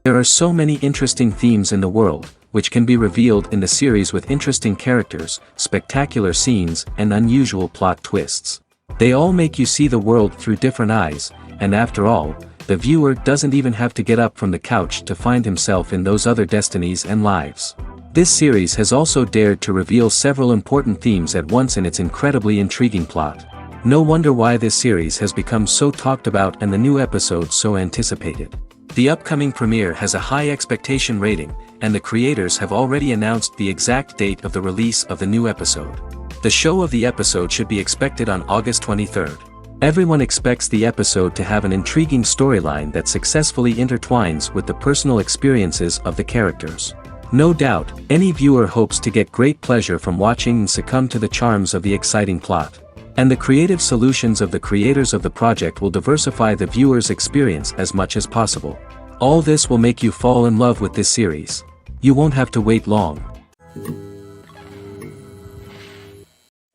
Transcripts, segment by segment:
There are so many interesting themes in the world, which can be revealed in the series with interesting characters, spectacular scenes, and unusual plot twists. They all make you see the world through different eyes, and after all, the viewer doesn't even have to get up from the couch to find himself in those other destinies and lives. This series has also dared to reveal several important themes at once in its incredibly intriguing plot. No wonder why this series has become so talked about and the new episodes so anticipated. The upcoming premiere has a high expectation rating, and the creators have already announced the exact date of the release of the new episode. The show of the episode should be expected on August 23rd. Everyone expects the episode to have an intriguing storyline that successfully intertwines with the personal experiences of the characters. No doubt, any viewer hopes to get great pleasure from watching and succumb to the charms of the exciting plot. And the creative solutions of the creators of the project will diversify the viewer's experience as much as possible. All this will make you fall in love with this series. You won't have to wait long.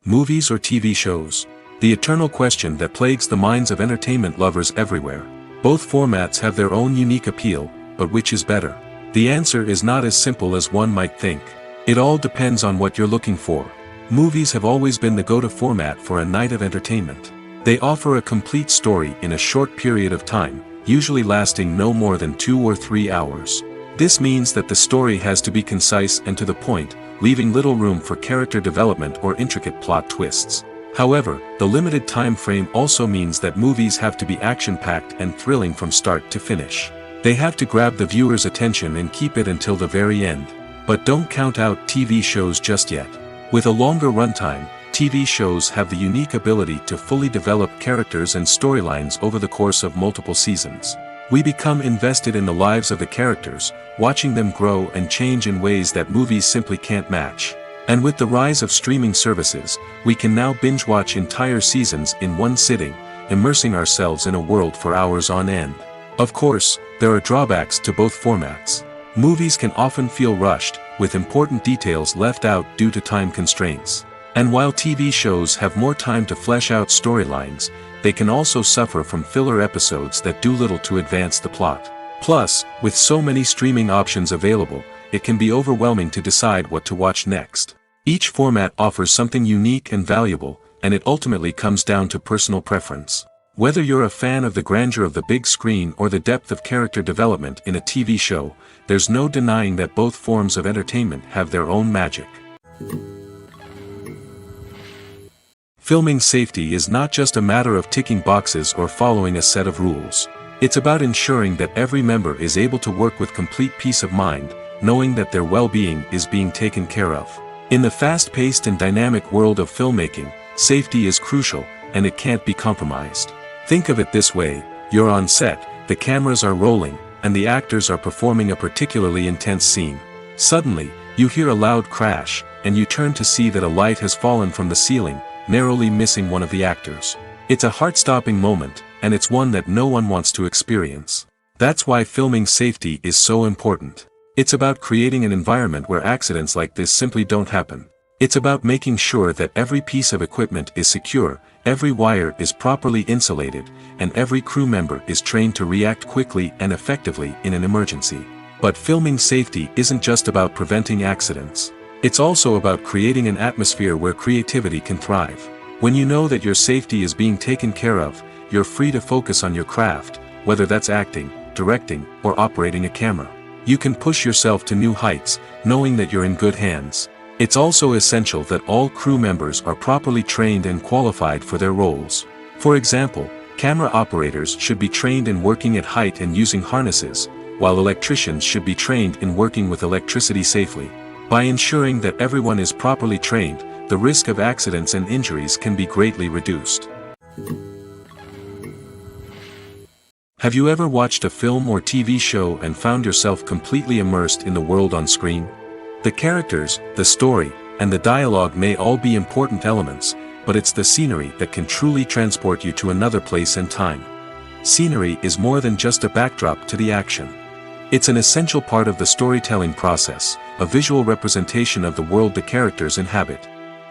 Movies or TV shows? The eternal question that plagues the minds of entertainment lovers everywhere. Both formats have their own unique appeal, but which is better? The answer is not as simple as one might think. It all depends on what you're looking for. Movies have always been the go-to format for a night of entertainment. They offer a complete story in a short period of time, usually lasting no more than 2 or 3 hours. This means that the story has to be concise and to the point, leaving little room for character development or intricate plot twists. However, the limited time frame also means that movies have to be action-packed and thrilling from start to finish. They have to grab the viewer's attention and keep it until the very end. But don't count out TV shows just yet. With a longer runtime, TV shows have the unique ability to fully develop characters and storylines over the course of multiple seasons. We become invested in the lives of the characters, watching them grow and change in ways that movies simply can't match. And with the rise of streaming services, we can now binge-watch entire seasons in one sitting, immersing ourselves in a world for hours on end. Of course, there are drawbacks to both formats. Movies can often feel rushed, with important details left out due to time constraints. And while TV shows have more time to flesh out storylines, they can also suffer from filler episodes that do little to advance the plot. Plus, with so many streaming options available, it can be overwhelming to decide what to watch next. Each format offers something unique and valuable, and it ultimately comes down to personal preference. Whether you're a fan of the grandeur of the big screen or the depth of character development in a TV show, there's no denying that both forms of entertainment have their own magic. Filming safety is not just a matter of ticking boxes or following a set of rules. It's about ensuring that every member is able to work with complete peace of mind, knowing that their well-being is being taken care of. In the fast-paced and dynamic world of filmmaking, safety is crucial, and it can't be compromised. Think of it this way: you're on set, the cameras are rolling, and the actors are performing a particularly intense scene. Suddenly, you hear a loud crash, and you turn to see that a light has fallen from the ceiling, narrowly missing one of the actors. It's a heart-stopping moment, and it's one that no one wants to experience. That's why filming safety is so important. It's about creating an environment where accidents like this simply don't happen. It's about making sure that every piece of equipment is secure, every wire is properly insulated, and every crew member is trained to react quickly and effectively in an emergency. But filming safety isn't just about preventing accidents. It's also about creating an atmosphere where creativity can thrive. When you know that your safety is being taken care of, you're free to focus on your craft, whether that's acting, directing, or operating a camera. You can push yourself to new heights, knowing that you're in good hands. It's also essential that all crew members are properly trained and qualified for their roles. For example, camera operators should be trained in working at height and using harnesses, while electricians should be trained in working with electricity safely. By ensuring that everyone is properly trained, the risk of accidents and injuries can be greatly reduced. Have you ever watched a film or TV show and found yourself completely immersed in the world on screen? The characters, the story, and the dialogue may all be important elements, but it's the scenery that can truly transport you to another place and time. Scenery is more than just a backdrop to the action. It's an essential part of the storytelling process, a visual representation of the world the characters inhabit.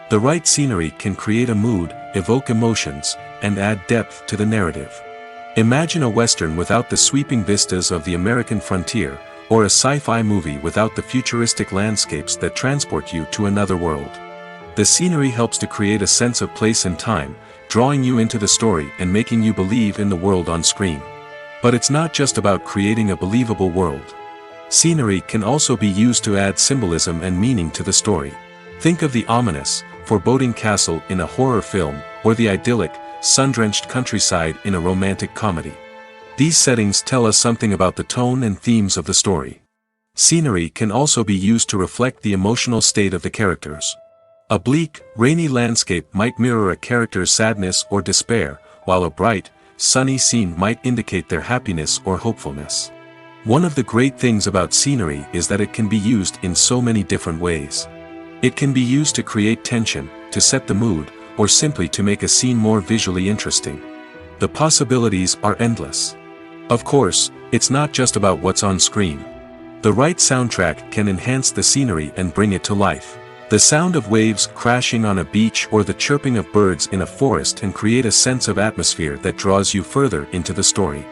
The right scenery can create a mood, evoke emotions, and add depth to the narrative. Imagine a Western without the sweeping vistas of the American frontier, or a sci-fi movie without the futuristic landscapes that transport you to another world. The scenery helps to create a sense of place and time, drawing you into the story and making you believe in the world on screen. But it's not just about creating a believable world. Scenery can also be used to add symbolism and meaning to the story. Think of the ominous, foreboding castle in a horror film, or the idyllic, sun-drenched countryside in a romantic comedy. These settings tell us something about the tone and themes of the story. Scenery can also be used to reflect the emotional state of the characters. A bleak, rainy landscape might mirror a character's sadness or despair, while a bright, sunny scene might indicate their happiness or hopefulness. One of the great things about scenery is that it can be used in so many different ways. It can be used to create tension, to set the mood, or simply to make a scene more visually interesting. The possibilities are endless. Of course, it's not just about what's on screen. The right soundtrack can enhance the scenery and bring it to life. The sound of waves crashing on a beach or the chirping of birds in a forest can create a sense of atmosphere that draws you further into the story.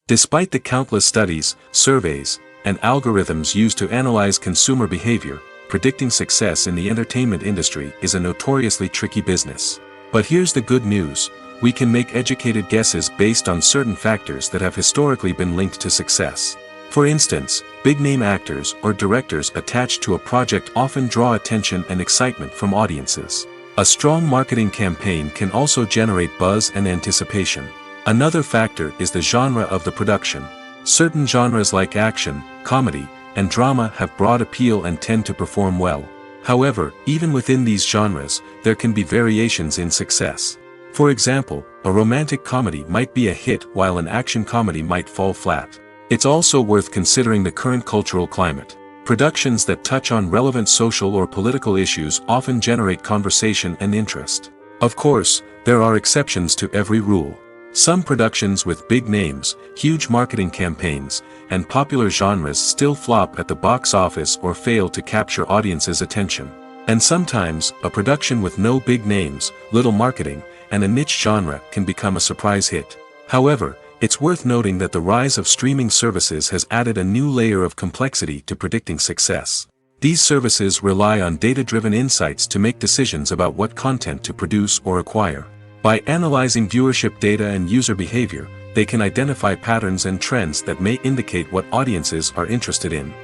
Despite the countless studies, surveys, and algorithms used to analyze consumer behavior, predicting success in the entertainment industry is a notoriously tricky business. But here's the good news: we can make educated guesses based on certain factors that have historically been linked to success. For instance, big-name actors or directors attached to a project often draw attention and excitement from audiences. A strong marketing campaign can also generate buzz and anticipation. Another factor is the genre of the production. Certain genres like action, comedy, and drama have broad appeal and tend to perform well. However, even within these genres, there can be variations in success. For example, a romantic comedy might be a hit while an action comedy might fall flat. It's also worth considering the current cultural climate. Productions that touch on relevant social or political issues often generate conversation and interest. Of course, there are exceptions to every rule. Some productions with big names, huge marketing campaigns, and popular genres still flop at the box office or fail to capture audiences' attention. And sometimes, a production with no big names, little marketing, and a niche genre can become a surprise hit. However, it's worth noting that the rise of streaming services has added a new layer of complexity to predicting success. These services rely on data-driven insights to make decisions about what content to produce or acquire. By analyzing viewership data and user behavior, they can identify patterns and trends that may indicate what audiences are interested in.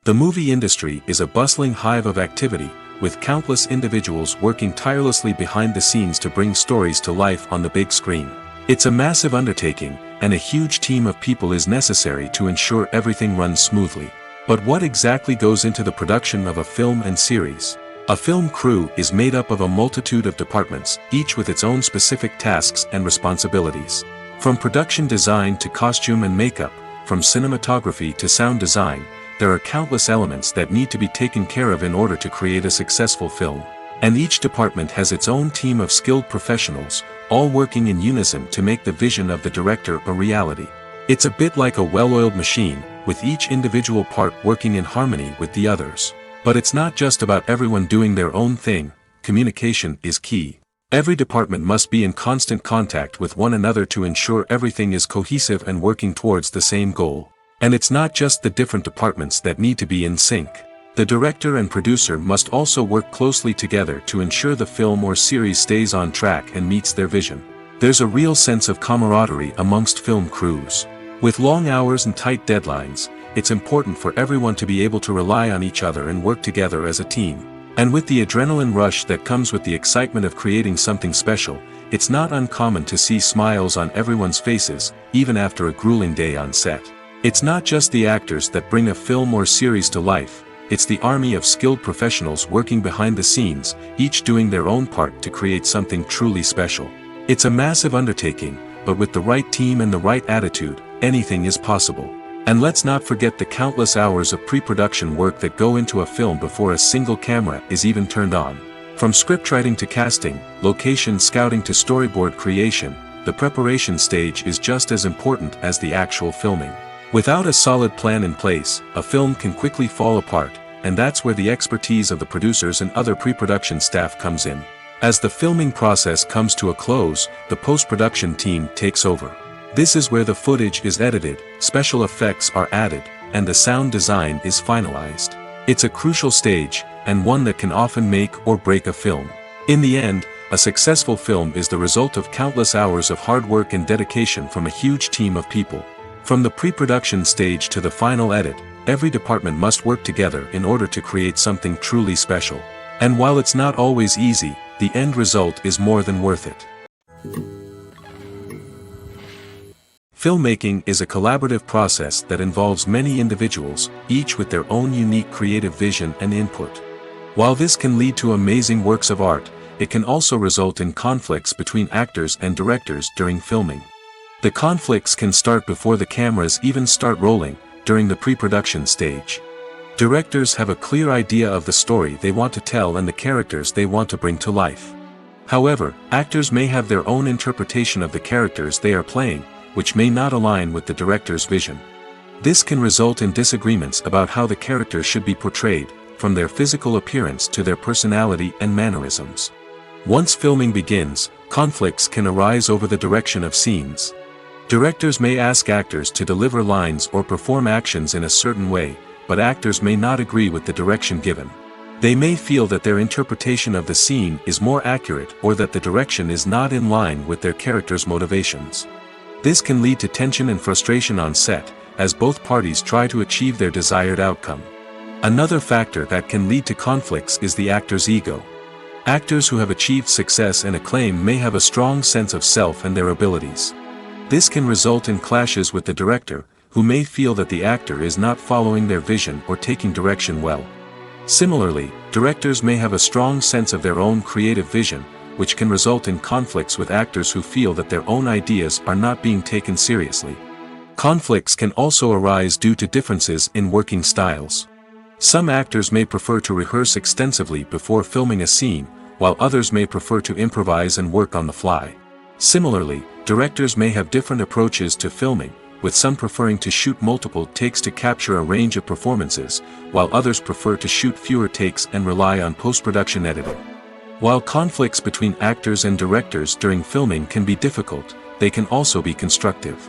The movie industry is a bustling hive of activity, with countless individuals working tirelessly behind the scenes to bring stories to life on the big screen. It's a massive undertaking, and a huge team of people is necessary to ensure everything runs smoothly. But what exactly goes into the production of a film and series? A film crew is made up of a multitude of departments, each with its own specific tasks and responsibilities. From production design to costume and makeup, from cinematography to sound design, there are countless elements that need to be taken care of in order to create a successful film. And each department has its own team of skilled professionals, all working in unison to make the vision of the director a reality. It's a bit like a well-oiled machine, with each individual part working in harmony with the others. But it's not just about everyone doing their own thing. Communication is key. Every department must be in constant contact with one another to ensure everything is cohesive and working towards the same goal. And it's not just the different departments that need to be in sync. The director and producer must also work closely together to ensure the film or series stays on track and meets their vision. There's a real sense of camaraderie amongst film crews. With long hours and tight deadlines, it's important for everyone to be able to rely on each other and work together as a team. And with the adrenaline rush that comes with the excitement of creating something special, it's not uncommon to see smiles on everyone's faces, even after a grueling day on set. It's not just the actors that bring a film or series to life, it's the army of skilled professionals working behind the scenes, each doing their own part to create something truly special. It's a massive undertaking, but with the right team and the right attitude, anything is possible. And let's not forget the countless hours of pre-production work that go into a film before a single camera is even turned on. From scriptwriting to casting, location scouting to storyboard creation, the preparation stage is just as important as the actual filming. Without a solid plan in place, a film can quickly fall apart, and that's where the expertise of the producers and other pre-production staff comes in. As the filming process comes to a close, the post-production team takes over. This is where the footage is edited, special effects are added, and the sound design is finalized. It's a crucial stage, and one that can often make or break a film. In the end, a successful film is the result of countless hours of hard work and dedication from a huge team of people. From the pre-production stage to the final edit, every department must work together in order to create something truly special. And while it's not always easy, the end result is more than worth it. Filmmaking is a collaborative process that involves many individuals, each with their own unique creative vision and input. While this can lead to amazing works of art, it can also result in conflicts between actors and directors during filming. The conflicts can start before the cameras even start rolling, during the pre-production stage. Directors have a clear idea of the story they want to tell and the characters they want to bring to life. However, actors may have their own interpretation of the characters they are playing, which may not align with the director's vision. This can result in disagreements about how the characters should be portrayed, from their physical appearance to their personality and mannerisms. Once filming begins, conflicts can arise over the direction of scenes. Directors may ask actors to deliver lines or perform actions in a certain way, but actors may not agree with the direction given. They may feel that their interpretation of the scene is more accurate or that the direction is not in line with their character's motivations. This can lead to tension and frustration on set, as both parties try to achieve their desired outcome. Another factor that can lead to conflicts is the actor's ego. Actors who have achieved success and acclaim may have a strong sense of self and their abilities. This can result in clashes with the director, who may feel that the actor is not following their vision or taking direction well. Similarly, directors may have a strong sense of their own creative vision, which can result in conflicts with actors who feel that their own ideas are not being taken seriously. Conflicts can also arise due to differences in working styles. Some actors may prefer to rehearse extensively before filming a scene, while others may prefer to improvise and work on the fly. Similarly, directors may have different approaches to filming, with some preferring to shoot multiple takes to capture a range of performances, while others prefer to shoot fewer takes and rely on post-production editing. While conflicts between actors and directors during filming can be difficult, they can also be constructive.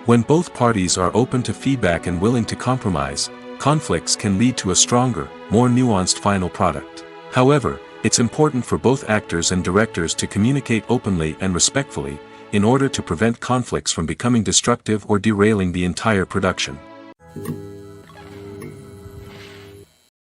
When both parties are open to feedback and willing to compromise, conflicts can lead to a stronger, more nuanced final product. However, it's important for both actors and directors to communicate openly and respectfully, in order to prevent conflicts from becoming destructive or derailing the entire production.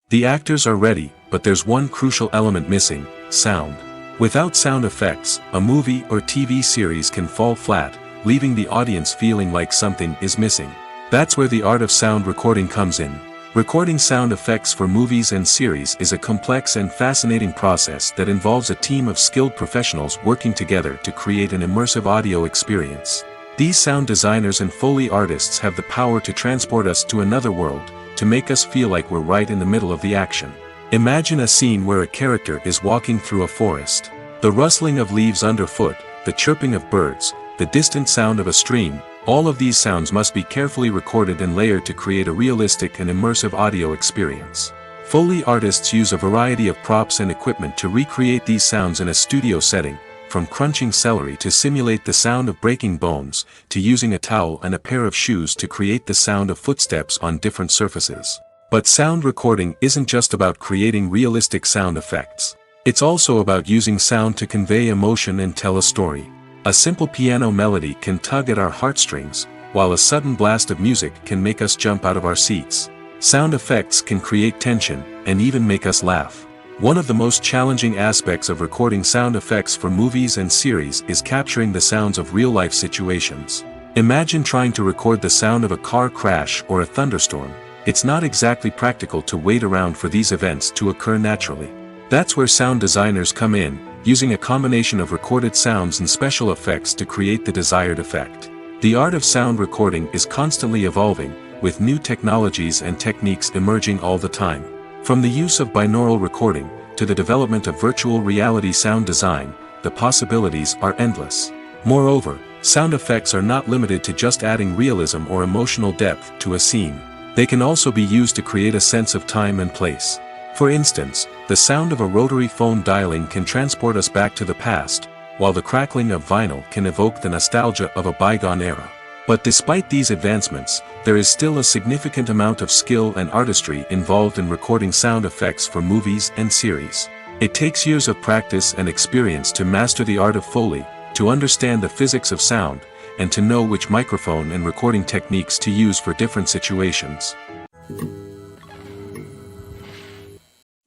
The actors are ready, but there's one crucial element missing: sound. Without sound effects, a movie or TV series can fall flat, leaving the audience feeling like something is missing. That's where the art of sound recording comes in. Recording sound effects for movies and series is a complex and fascinating process that involves a team of skilled professionals working together to create an immersive audio experience. These sound designers and Foley artists have the power to transport us to another world, to make us feel like we're right in the middle of the action. Imagine a scene where a character is walking through a forest. The rustling of leaves underfoot, the chirping of birds, the distant sound of a stream, all of these sounds must be carefully recorded and layered to create a realistic and immersive audio experience. Foley artists use a variety of props and equipment to recreate these sounds in a studio setting, from crunching celery to simulate the sound of breaking bones, to using a towel and a pair of shoes to create the sound of footsteps on different surfaces. But sound recording isn't just about creating realistic sound effects. It's also about using sound to convey emotion and tell a story. A simple piano melody can tug at our heartstrings, while a sudden blast of music can make us jump out of our seats. Sound effects can create tension, and even make us laugh. One of the most challenging aspects of recording sound effects for movies and series is capturing the sounds of real-life situations. Imagine trying to record the sound of a car crash or a thunderstorm. It's not exactly practical to wait around for these events to occur naturally. That's where sound designers come in, using a combination of recorded sounds and special effects to create the desired effect. The art of sound recording is constantly evolving, with new technologies and techniques emerging all the time. From the use of binaural recording, to the development of virtual reality sound design, the possibilities are endless. Moreover, sound effects are not limited to just adding realism or emotional depth to a scene. They can also be used to create a sense of time and place. For instance, the sound of a rotary phone dialing can transport us back to the past, while the crackling of vinyl can evoke the nostalgia of a bygone era. But despite these advancements, there is still a significant amount of skill and artistry involved in recording sound effects for movies and series. It takes years of practice and experience to master the art of Foley, to understand the physics of sound, and to know which microphone and recording techniques to use for different situations.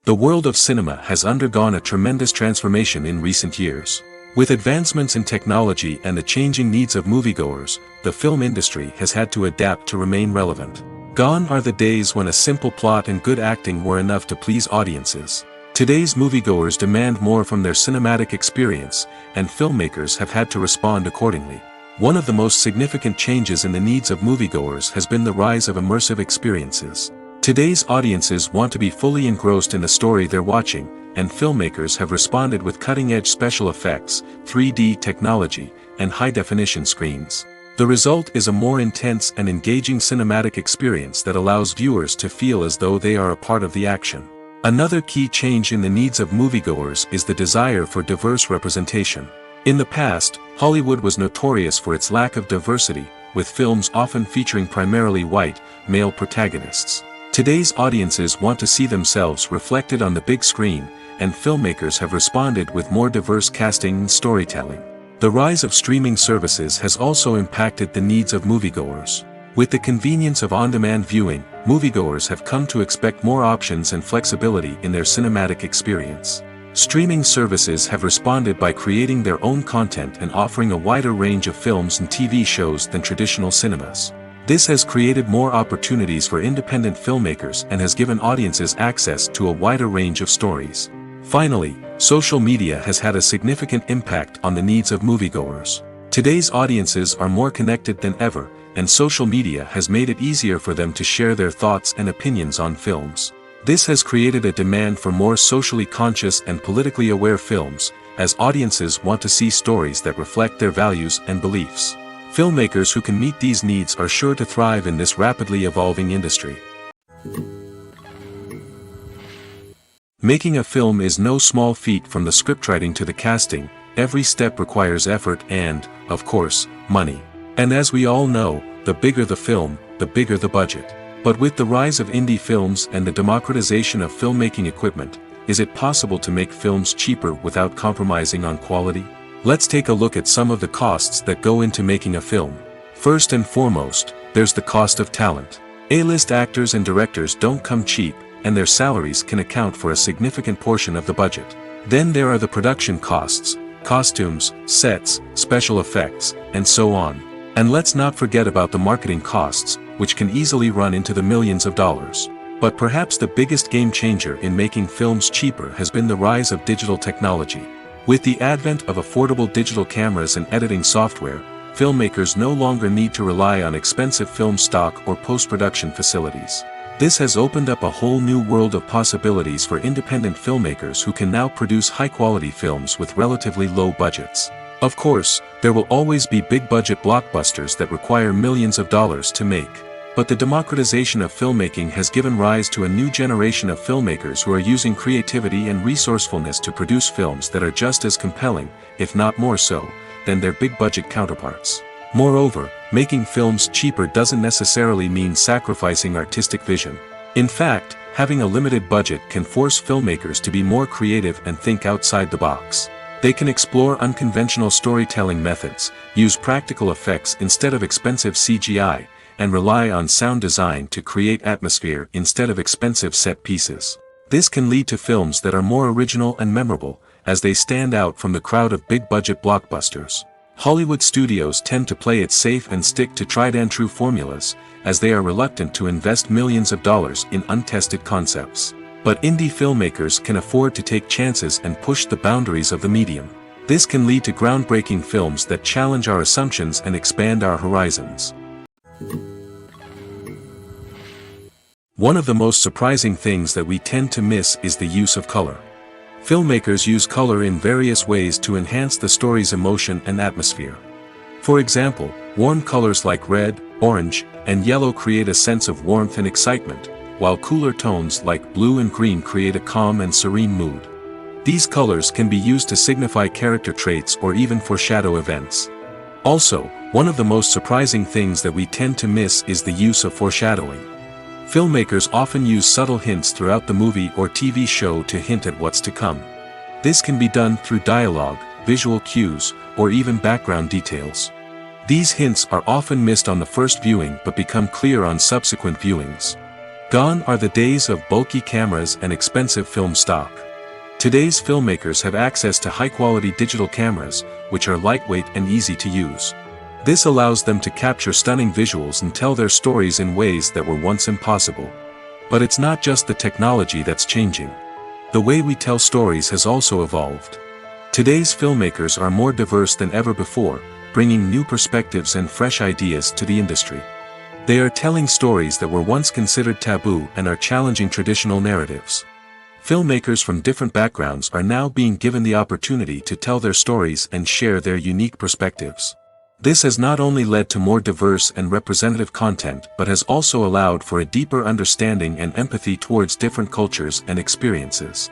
The world of cinema has undergone a tremendous transformation in recent years. With advancements in technology and the changing needs of moviegoers, the film industry has had to adapt to remain relevant. Gone are the days when a simple plot and good acting were enough to please audiences. Today's moviegoers demand more from their cinematic experience, and filmmakers have had to respond accordingly. One of the most significant changes in the needs of moviegoers has been the rise of immersive experiences. Today's audiences want to be fully engrossed in the story they're watching, and filmmakers have responded with cutting-edge special effects, 3D technology, and high-definition screens. The result is a more intense and engaging cinematic experience that allows viewers to feel as though they are a part of the action. Another key change in the needs of moviegoers is the desire for diverse representation. In the past, Hollywood was notorious for its lack of diversity, with films often featuring primarily white, male protagonists. Today's audiences want to see themselves reflected on the big screen, and filmmakers have responded with more diverse casting and storytelling. The rise of streaming services has also impacted the needs of moviegoers. With the convenience of on-demand viewing, moviegoers have come to expect more options and flexibility in their cinematic experience. Streaming services have responded by creating their own content and offering a wider range of films and TV shows than traditional cinemas. This has created more opportunities for independent filmmakers and has given audiences access to a wider range of stories. Finally, social media has had a significant impact on the needs of moviegoers. Today's audiences are more connected than ever, and social media has made it easier for them to share their thoughts and opinions on films. This has created a demand for more socially conscious and politically aware films, as audiences want to see stories that reflect their values and beliefs. Filmmakers who can meet these needs are sure to thrive in this rapidly evolving industry. Making a film is no small feat. From the scriptwriting to the casting, every step requires effort and, of course, money. And as we all know, the bigger the film, the bigger the budget. But with the rise of indie films and the democratization of filmmaking equipment, is it possible to make films cheaper without compromising on quality? Let's take a look at some of the costs that go into making a film. First and foremost, there's the cost of talent. A-list actors and directors don't come cheap, and their salaries can account for a significant portion of the budget. Then there are the production costs, costumes, sets, special effects, and so on. And let's not forget about the marketing costs, which can easily run into the millions of dollars. But perhaps the biggest game changer in making films cheaper has been the rise of digital technology. With the advent of affordable digital cameras and editing software, filmmakers no longer need to rely on expensive film stock or post-production facilities. This has opened up a whole new world of possibilities for independent filmmakers who can now produce high-quality films with relatively low budgets. Of course, there will always be big-budget blockbusters that require millions of dollars to make. But the democratization of filmmaking has given rise to a new generation of filmmakers who are using creativity and resourcefulness to produce films that are just as compelling, if not more so, than their big-budget counterparts. Moreover, making films cheaper doesn't necessarily mean sacrificing artistic vision. In fact, having a limited budget can force filmmakers to be more creative and think outside the box. They can explore unconventional storytelling methods, use practical effects instead of expensive CGI, and rely on sound design to create atmosphere instead of expensive set pieces. This can lead to films that are more original and memorable, as they stand out from the crowd of big-budget blockbusters. Hollywood studios tend to play it safe and stick to tried-and-true formulas, as they are reluctant to invest millions of dollars in untested concepts. But indie filmmakers can afford to take chances and push the boundaries of the medium. This can lead to groundbreaking films that challenge our assumptions and expand our horizons. One of the most surprising things that we tend to miss is the use of color. Filmmakers use color in various ways to enhance the story's emotion and atmosphere. For example, warm colors like red, orange, and yellow create a sense of warmth and excitement, while cooler tones like blue and green create a calm and serene mood. These colors can be used to signify character traits or even foreshadow events. Also, one of the most surprising things that we tend to miss is the use of foreshadowing. Filmmakers often use subtle hints throughout the movie or TV show to hint at what's to come. This can be done through dialogue, visual cues, or even background details. These hints are often missed on the first viewing but become clear on subsequent viewings. Gone are the days of bulky cameras and expensive film stock. Today's filmmakers have access to high-quality digital cameras, which are lightweight and easy to use. This allows them to capture stunning visuals and tell their stories in ways that were once impossible. But it's not just the technology that's changing. The way we tell stories has also evolved. Today's filmmakers are more diverse than ever before, bringing new perspectives and fresh ideas to the industry. They are telling stories that were once considered taboo and are challenging traditional narratives. Filmmakers from different backgrounds are now being given the opportunity to tell their stories and share their unique perspectives. This has not only led to more diverse and representative content but has also allowed for a deeper understanding and empathy towards different cultures and experiences.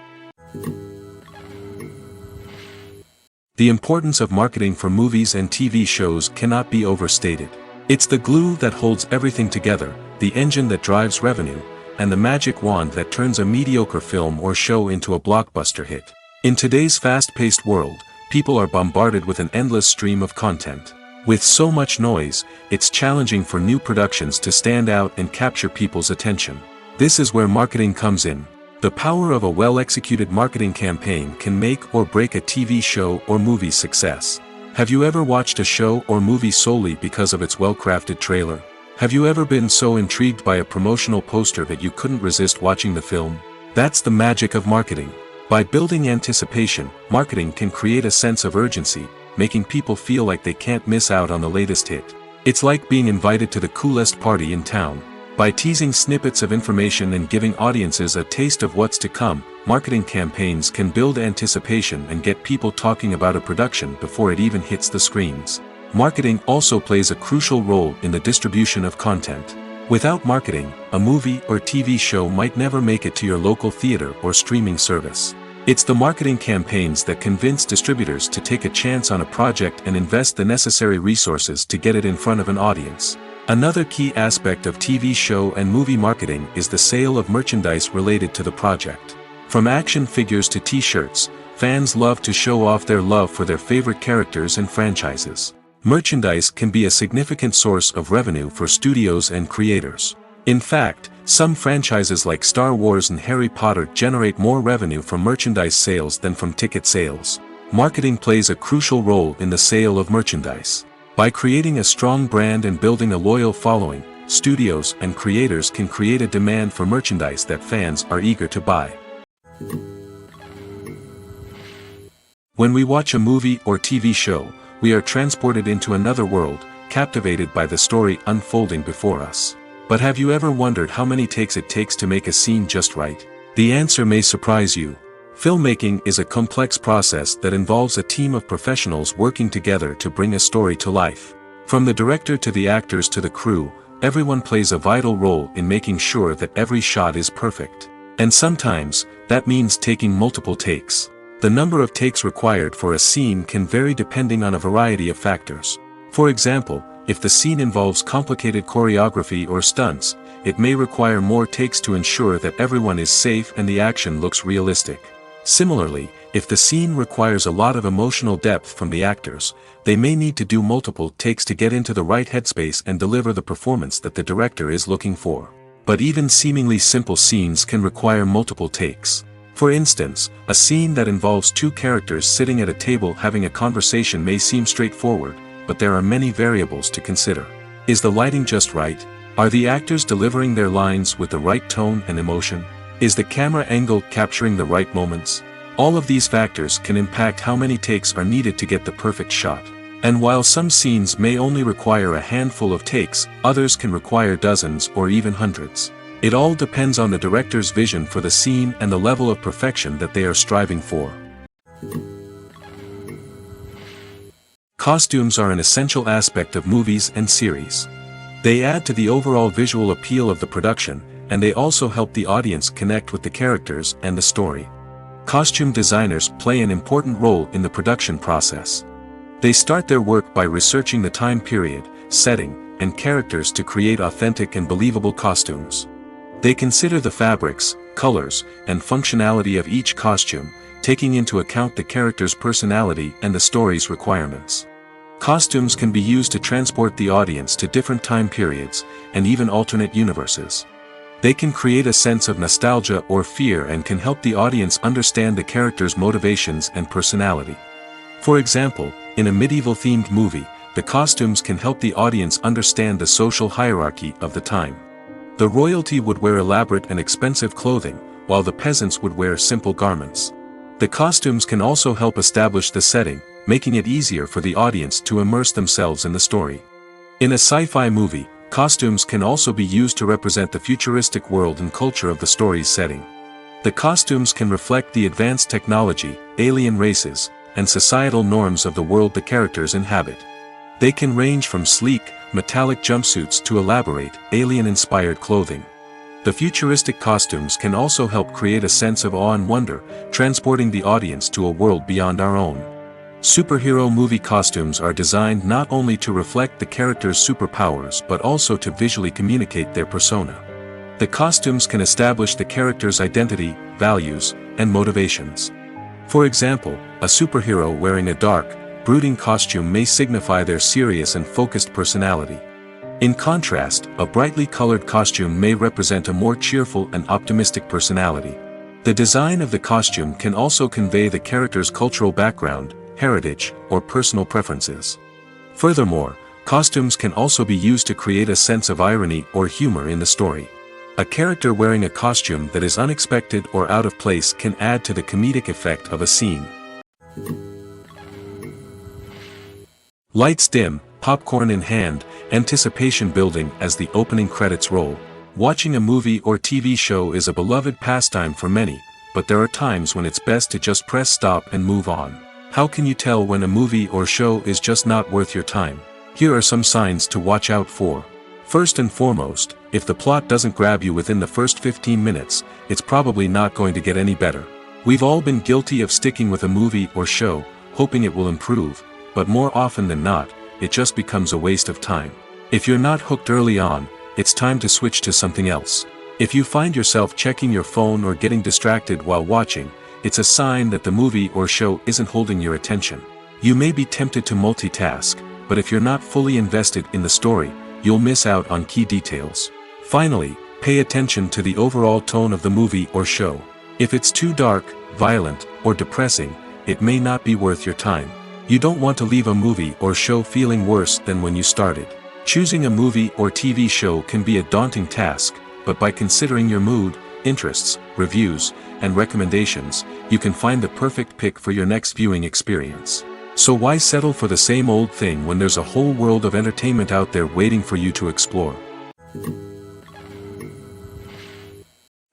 The importance of marketing for movies and TV shows cannot be overstated. It's the glue that holds everything together, the engine that drives revenue, and the magic wand that turns a mediocre film or show into a blockbuster hit. In today's fast-paced world, people are bombarded with an endless stream of content. With so much noise, it's challenging for new productions to stand out and capture people's attention. This is where marketing comes in. The power of a well-executed marketing campaign can make or break a TV show or movie's success. Have you ever watched a show or movie solely because of its well-crafted trailer? Have you ever been so intrigued by a promotional poster that you couldn't resist watching the film? That's the magic of marketing. By building anticipation, marketing can create a sense of urgency, making people feel like they can't miss out on the latest hit. It's like being invited to the coolest party in town. By teasing snippets of information and giving audiences a taste of what's to come, marketing campaigns can build anticipation and get people talking about a production before it even hits the screens. Marketing also plays a crucial role in the distribution of content. Without marketing, a movie or TV show might never make it to your local theater or streaming service. It's the marketing campaigns that convince distributors to take a chance on a project and invest the necessary resources to get it in front of an audience. Another key aspect of TV show and movie marketing is the sale of merchandise related to the project. From action figures to t-shirts, fans love to show off their love for their favorite characters and franchises. Merchandise can be a significant source of revenue for studios and creators. In fact, some franchises like Star Wars and Harry Potter generate more revenue from merchandise sales than from ticket sales. Marketing plays a crucial role in the sale of merchandise. By creating a strong brand and building a loyal following, studios and creators can create a demand for merchandise that fans are eager to buy. When we watch a movie or TV show, we are transported into another world, captivated by the story unfolding before us. But have you ever wondered how many takes it takes to make a scene just right? The answer may surprise you. Filmmaking is a complex process that involves a team of professionals working together to bring a story to life. From the director to the actors to the crew, everyone plays a vital role in making sure that every shot is perfect. And sometimes, that means taking multiple takes. The number of takes required for a scene can vary depending on a variety of factors. For example, if the scene involves complicated choreography or stunts, it may require more takes to ensure that everyone is safe and the action looks realistic. Similarly, if the scene requires a lot of emotional depth from the actors, they may need to do multiple takes to get into the right headspace and deliver the performance that the director is looking for. But even seemingly simple scenes can require multiple takes. For instance, a scene that involves two characters sitting at a table having a conversation may seem straightforward, but there are many variables to consider. Is the lighting just right? Are the actors delivering their lines with the right tone and emotion? Is the camera angle capturing the right moments? All of these factors can impact how many takes are needed to get the perfect shot. And while some scenes may only require a handful of takes, others can require dozens or even hundreds. It all depends on the director's vision for the scene and the level of perfection that they are striving for. Costumes are an essential aspect of movies and series. They add to the overall visual appeal of the production, and they also help the audience connect with the characters and the story. Costume designers play an important role in the production process. They start their work by researching the time period, setting, and characters to create authentic and believable costumes. They consider the fabrics, colors, and functionality of each costume, taking into account the character's personality and the story's requirements. Costumes can be used to transport the audience to different time periods, and even alternate universes. They can create a sense of nostalgia or fear and can help the audience understand the character's motivations and personality. For example, in a medieval-themed movie, the costumes can help the audience understand the social hierarchy of the time. The royalty would wear elaborate and expensive clothing, while the peasants would wear simple garments. The costumes can also help establish the setting, making it easier for the audience to immerse themselves in the story. In a sci-fi movie, costumes can also be used to represent the futuristic world and culture of the story's setting. The costumes can reflect the advanced technology, alien races, and societal norms of the world the characters inhabit. They can range from sleek, metallic jumpsuits to elaborate, alien-inspired clothing. The futuristic costumes can also help create a sense of awe and wonder, transporting the audience to a world beyond our own. Superhero movie costumes are designed not only to reflect the character's superpowers but also to visually communicate their persona. The costumes can establish the character's identity, values, and motivations. For example, a superhero wearing a dark, brooding costume may signify their serious and focused personality. In contrast, a brightly colored costume may represent a more cheerful and optimistic personality. The design of the costume can also convey the character's cultural background, heritage, or personal preferences. Furthermore, costumes can also be used to create a sense of irony or humor in the story. A character wearing a costume that is unexpected or out of place can add to the comedic effect of a scene. Lights dim, popcorn in hand, anticipation building as the opening credits roll. Watching a movie or TV show is a beloved pastime for many, but there are times when it's best to just press stop and move on. How can you tell when a movie or show is just not worth your time? Here are some signs to watch out for. First and foremost, if the plot doesn't grab you within the first 15 minutes, it's probably not going to get any better. We've all been guilty of sticking with a movie or show, hoping it will improve, but more often than not, it just becomes a waste of time. If you're not hooked early on, it's time to switch to something else. If you find yourself checking your phone or getting distracted while watching, it's a sign that the movie or show isn't holding your attention. You may be tempted to multitask, but if you're not fully invested in the story, you'll miss out on key details. Finally, pay attention to the overall tone of the movie or show. If it's too dark, violent, or depressing, it may not be worth your time. You don't want to leave a movie or show feeling worse than when you started. Choosing a movie or TV show can be a daunting task, but by considering your mood, interests, reviews, and recommendations, you can find the perfect pick for your next viewing experience. So why settle for the same old thing when there's a whole world of entertainment out there waiting for you to explore?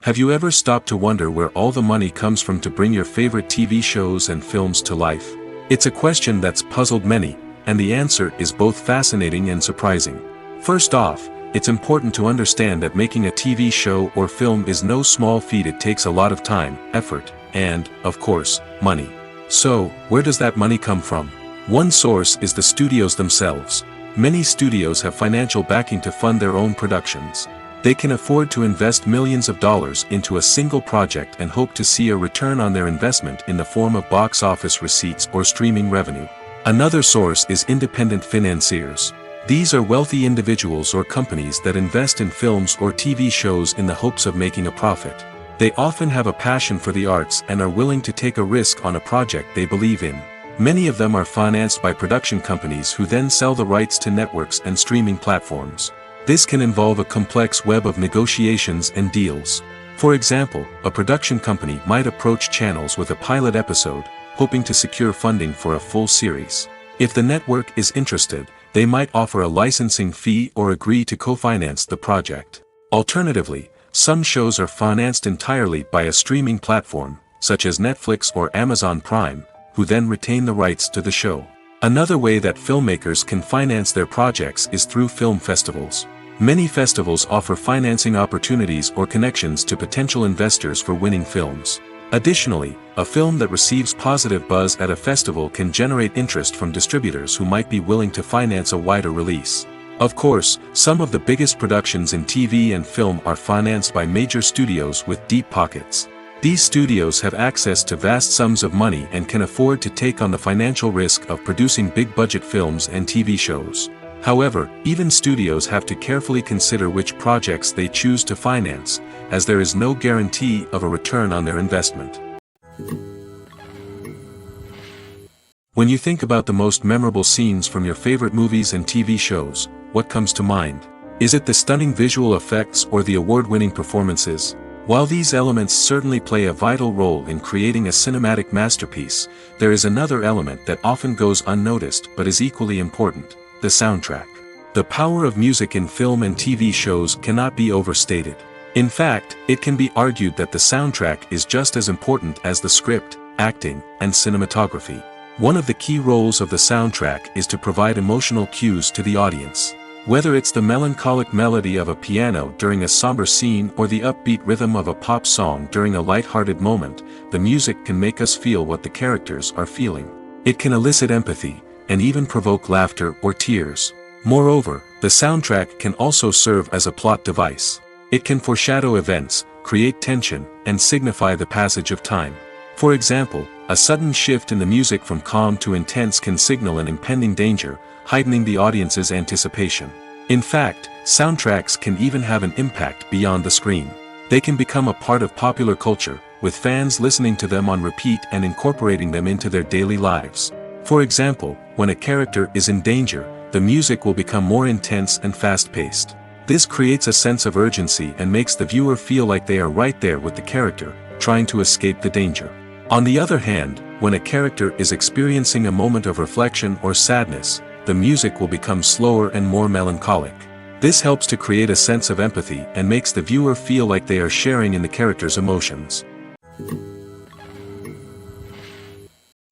Have you ever stopped to wonder where all the money comes from to bring your favorite TV shows and films to life? It's a question that's puzzled many, and the answer is both fascinating and surprising. First off, it's important to understand that making a TV show or film is no small feat. It takes a lot of time, effort, and, of course, money. So, where does that money come from? One source is the studios themselves. Many studios have financial backing to fund their own productions. They can afford to invest millions of dollars into a single project and hope to see a return on their investment in the form of box office receipts or streaming revenue. Another source is independent financiers. These are wealthy individuals or companies that invest in films or TV shows in the hopes of making a profit. They often have a passion for the arts and are willing to take a risk on a project they believe in. Many of them are financed by production companies who then sell the rights to networks and streaming platforms. This can involve a complex web of negotiations and deals. For example, a production company might approach channels with a pilot episode, hoping to secure funding for a full series. If the network is interested, they might offer a licensing fee or agree to co-finance the project. Alternatively, some shows are financed entirely by a streaming platform, such as Netflix or Amazon Prime, who then retain the rights to the show. Another way that filmmakers can finance their projects is through film festivals. Many festivals offer financing opportunities or connections to potential investors for winning films. Additionally, a film that receives positive buzz at a festival can generate interest from distributors who might be willing to finance a wider release. Of course, some of the biggest productions in TV and film are financed by major studios with deep pockets. These studios have access to vast sums of money and can afford to take on the financial risk of producing big-budget films and TV shows. However, even studios have to carefully consider which projects they choose to finance, as there is no guarantee of a return on their investment. When you think about the most memorable scenes from your favorite movies and TV shows, what comes to mind? Is it the stunning visual effects or the award-winning performances? While these elements certainly play a vital role in creating a cinematic masterpiece, there is another element that often goes unnoticed but is equally important: the soundtrack. The power of music in film and TV shows cannot be overstated. In fact, it can be argued that the soundtrack is just as important as the script, acting, and cinematography. One of the key roles of the soundtrack is to provide emotional cues to the audience. Whether it's the melancholic melody of a piano during a somber scene or the upbeat rhythm of a pop song during a light-hearted moment, the music can make us feel what the characters are feeling. It can elicit empathy, and even provoke laughter or tears. Moreover, the soundtrack can also serve as a plot device. It can foreshadow events, create tension, and signify the passage of time. For example, a sudden shift in the music from calm to intense can signal an impending danger, heightening the audience's anticipation. In fact, soundtracks can even have an impact beyond the screen. They can become a part of popular culture, with fans listening to them on repeat and incorporating them into their daily lives. For example, when a character is in danger, the music will become more intense and fast-paced. This creates a sense of urgency and makes the viewer feel like they are right there with the character, trying to escape the danger. On the other hand, when a character is experiencing a moment of reflection or sadness, the music will become slower and more melancholic. This helps to create a sense of empathy and makes the viewer feel like they are sharing in the character's emotions.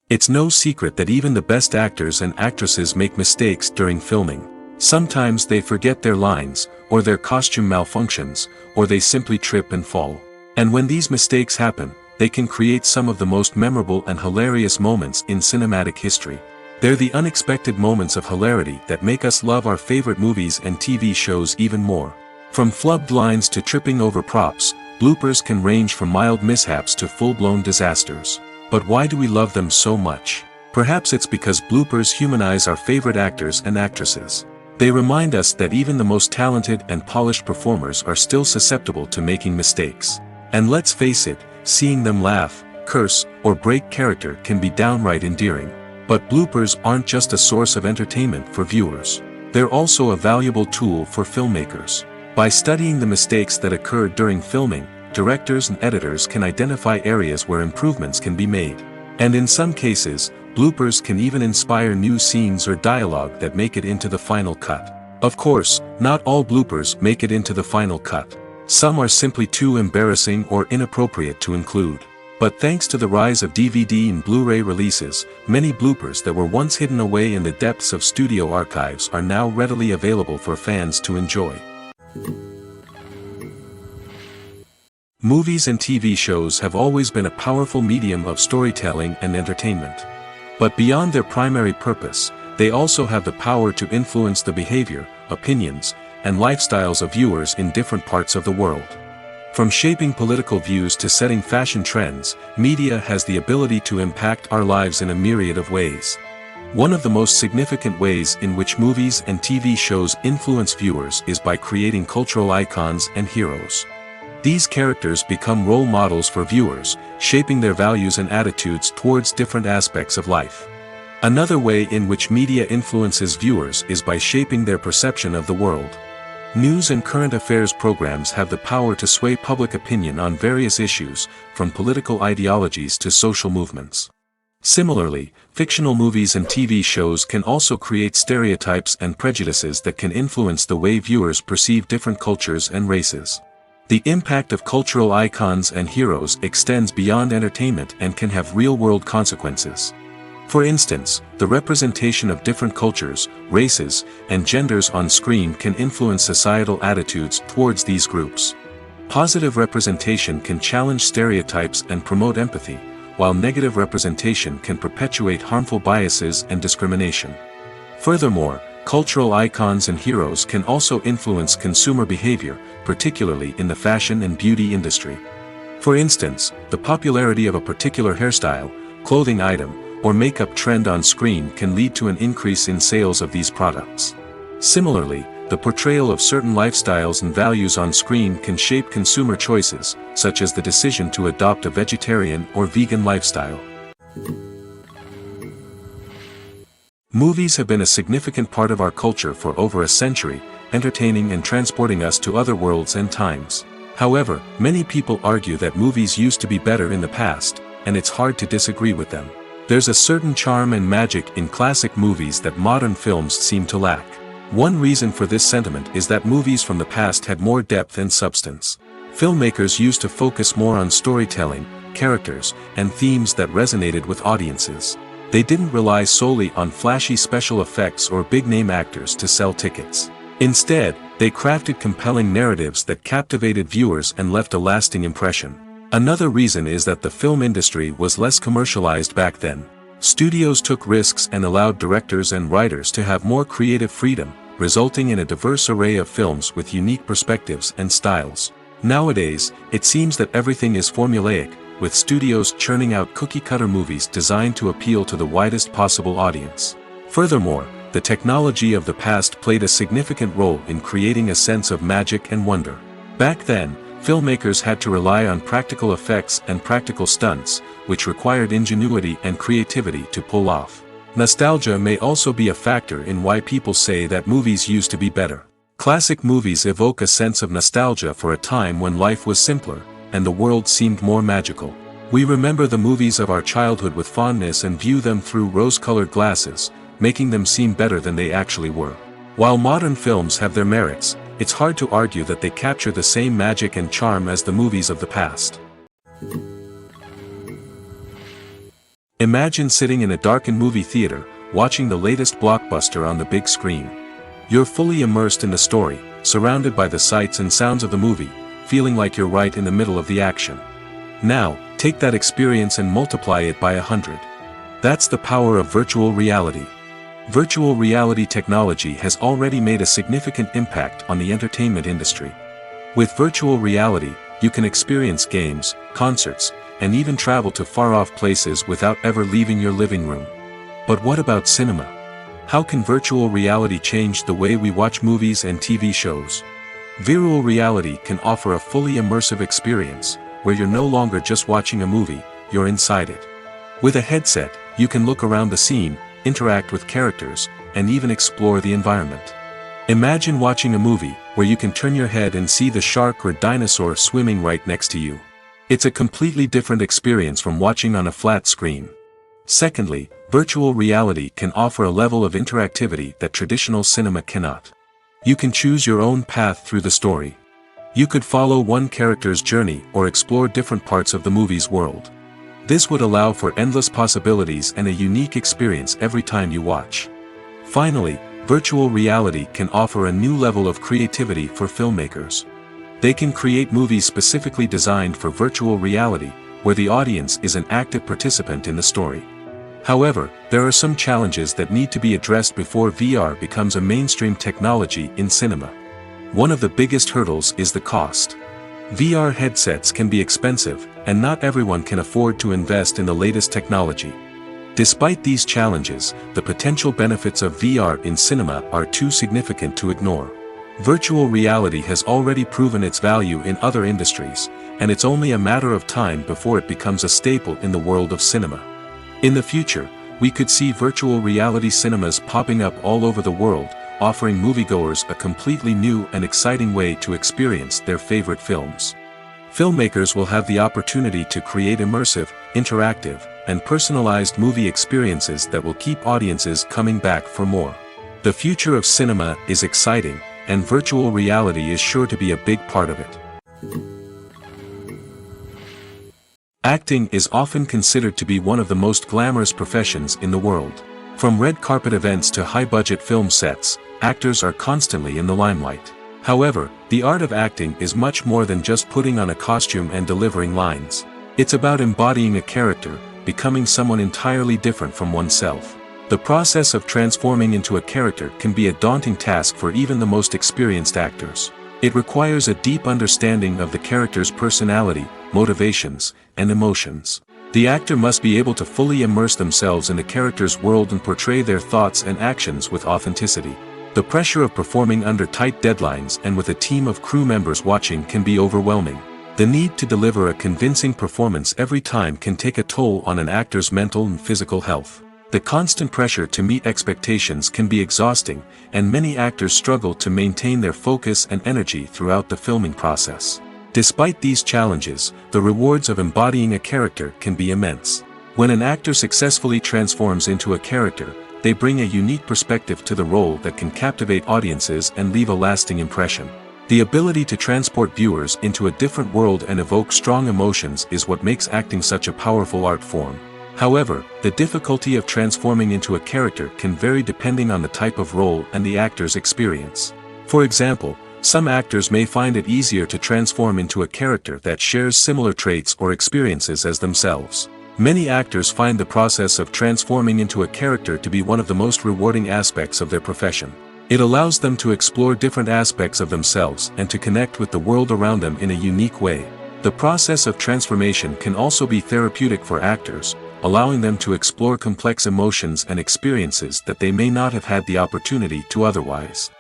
It's no secret that even the best actors and actresses make mistakes during filming. Sometimes they forget their lines, or their costume malfunctions, or they simply trip and fall. And when these mistakes happen, they can create some of the most memorable and hilarious moments in cinematic history. They're the unexpected moments of hilarity that make us love our favorite movies and TV shows even more. From flubbed lines to tripping over props, bloopers can range from mild mishaps to full-blown disasters. But why do we love them so much? Perhaps it's because bloopers humanize our favorite actors and actresses. They remind us that even the most talented and polished performers are still susceptible to making mistakes. And let's face it, seeing them laugh, curse, or break character can be downright endearing. But bloopers aren't just a source of entertainment for viewers. They're also a valuable tool for filmmakers. By studying the mistakes that occurred during filming, directors and editors can identify areas where improvements can be made. And in some cases, bloopers can even inspire new scenes or dialogue that make it into the final cut. Of course, not all bloopers make it into the final cut. Some are simply too embarrassing or inappropriate to include. But thanks to the rise of DVD and Blu-ray releases, many bloopers that were once hidden away in the depths of studio archives are now readily available for fans to enjoy. Movies and TV shows have always been a powerful medium of storytelling and entertainment. But beyond their primary purpose, they also have the power to influence the behavior, opinions, and lifestyles of viewers in different parts of the world. From shaping political views to setting fashion trends, media has the ability to impact our lives in a myriad of ways. One of the most significant ways in which movies and TV shows influence viewers is by creating cultural icons and heroes. These characters become role models for viewers, shaping their values and attitudes towards different aspects of life. Another way in which media influences viewers is by shaping their perception of the world. News and current affairs programs have the power to sway public opinion on various issues, from political ideologies to social movements. Similarly, fictional movies and TV shows can also create stereotypes and prejudices that can influence the way viewers perceive different cultures and races. The impact of cultural icons and heroes extends beyond entertainment and can have real-world consequences. For instance, the representation of different cultures, races, and genders on screen can influence societal attitudes towards these groups. Positive representation can challenge stereotypes and promote empathy, while negative representation can perpetuate harmful biases and discrimination. Furthermore, cultural icons and heroes can also influence consumer behavior, particularly in the fashion and beauty industry. For instance, the popularity of a particular hairstyle, clothing item, or makeup trend on screen can lead to an increase in sales of these products. Similarly, the portrayal of certain lifestyles and values on screen can shape consumer choices, such as the decision to adopt a vegetarian or vegan lifestyle. Movies have been a significant part of our culture for over a century, entertaining and transporting us to other worlds and times. However, many people argue that movies used to be better in the past, and it's hard to disagree with them. There's a certain charm and magic in classic movies that modern films seem to lack. One reason for this sentiment is that movies from the past had more depth and substance. Filmmakers used to focus more on storytelling, characters, and themes that resonated with audiences. They didn't rely solely on flashy special effects or big-name actors to sell tickets. Instead, they crafted compelling narratives that captivated viewers and left a lasting impression. Another reason is that the film industry was less commercialized back then. Studios took risks and allowed directors and writers to have more creative freedom, resulting in a diverse array of films with unique perspectives and styles. Nowadays, it seems that everything is formulaic, with studios churning out cookie-cutter movies designed to appeal to the widest possible audience. Furthermore, the technology of the past played a significant role in creating a sense of magic and wonder. Back then, filmmakers had to rely on practical effects and practical stunts, which required ingenuity and creativity to pull off. Nostalgia may also be a factor in why people say that movies used to be better. Classic movies evoke a sense of nostalgia for a time when life was simpler, and the world seemed more magical. We remember the movies of our childhood with fondness and view them through rose-colored glasses, making them seem better than they actually were. While modern films have their merits, it's hard to argue that they capture the same magic and charm as the movies of the past. Imagine sitting in a darkened movie theater, watching the latest blockbuster on the big screen. You're fully immersed in the story, surrounded by the sights and sounds of the movie, feeling like you're right in the middle of the action. Now, take that experience and multiply it by 100. That's the power of virtual reality. Virtual reality technology has already made a significant impact on the entertainment industry. With virtual reality, you can experience games, concerts, and even travel to far-off places without ever leaving your living room. But what about cinema? How can virtual reality change the way we watch movies and TV shows? Virtual reality can offer a fully immersive experience, where you're no longer just watching a movie, you're inside it. With a headset, you can look around the scene, interact with characters, and even explore the environment. Imagine watching a movie where you can turn your head and see the shark or dinosaur swimming right next to you. It's a completely different experience from watching on a flat screen. Secondly, virtual reality can offer a level of interactivity that traditional cinema cannot. You can choose your own path through the story. You could follow one character's journey or explore different parts of the movie's world. This would allow for endless possibilities and a unique experience every time you watch. Finally, virtual reality can offer a new level of creativity for filmmakers. They can create movies specifically designed for virtual reality, where the audience is an active participant in the story. However, there are some challenges that need to be addressed before VR becomes a mainstream technology in cinema. One of the biggest hurdles is the cost. VR headsets can be expensive, and not everyone can afford to invest in the latest technology. Despite these challenges, the potential benefits of VR in cinema are too significant to ignore. Virtual reality has already proven its value in other industries, and it's only a matter of time before it becomes a staple in the world of cinema. In the future, we could see virtual reality cinemas popping up all over the world, offering moviegoers a completely new and exciting way to experience their favorite films. Filmmakers will have the opportunity to create immersive, interactive, and personalized movie experiences that will keep audiences coming back for more. The future of cinema is exciting, and virtual reality is sure to be a big part of it. Acting is often considered to be one of the most glamorous professions in the world. From red carpet events to high-budget film sets, actors are constantly in the limelight. However, the art of acting is much more than just putting on a costume and delivering lines. It's about embodying a character, becoming someone entirely different from oneself. The process of transforming into a character can be a daunting task for even the most experienced actors. It requires a deep understanding of the character's personality, motivations, and emotions. The actor must be able to fully immerse themselves in the character's world and portray their thoughts and actions with authenticity. The pressure of performing under tight deadlines and with a team of crew members watching can be overwhelming. The need to deliver a convincing performance every time can take a toll on an actor's mental and physical health. The constant pressure to meet expectations can be exhausting, and many actors struggle to maintain their focus and energy throughout the filming process. Despite these challenges, the rewards of embodying a character can be immense. When an actor successfully transforms into a character, they bring a unique perspective to the role that can captivate audiences and leave a lasting impression. The ability to transport viewers into a different world and evoke strong emotions is what makes acting such a powerful art form. However, the difficulty of transforming into a character can vary depending on the type of role and the actor's experience. For example, some actors may find it easier to transform into a character that shares similar traits or experiences as themselves. Many actors find the process of transforming into a character to be one of the most rewarding aspects of their profession. It allows them to explore different aspects of themselves and to connect with the world around them in a unique way. The process of transformation can also be therapeutic for actors, allowing them to explore complex emotions and experiences that they may not have had the opportunity to otherwise.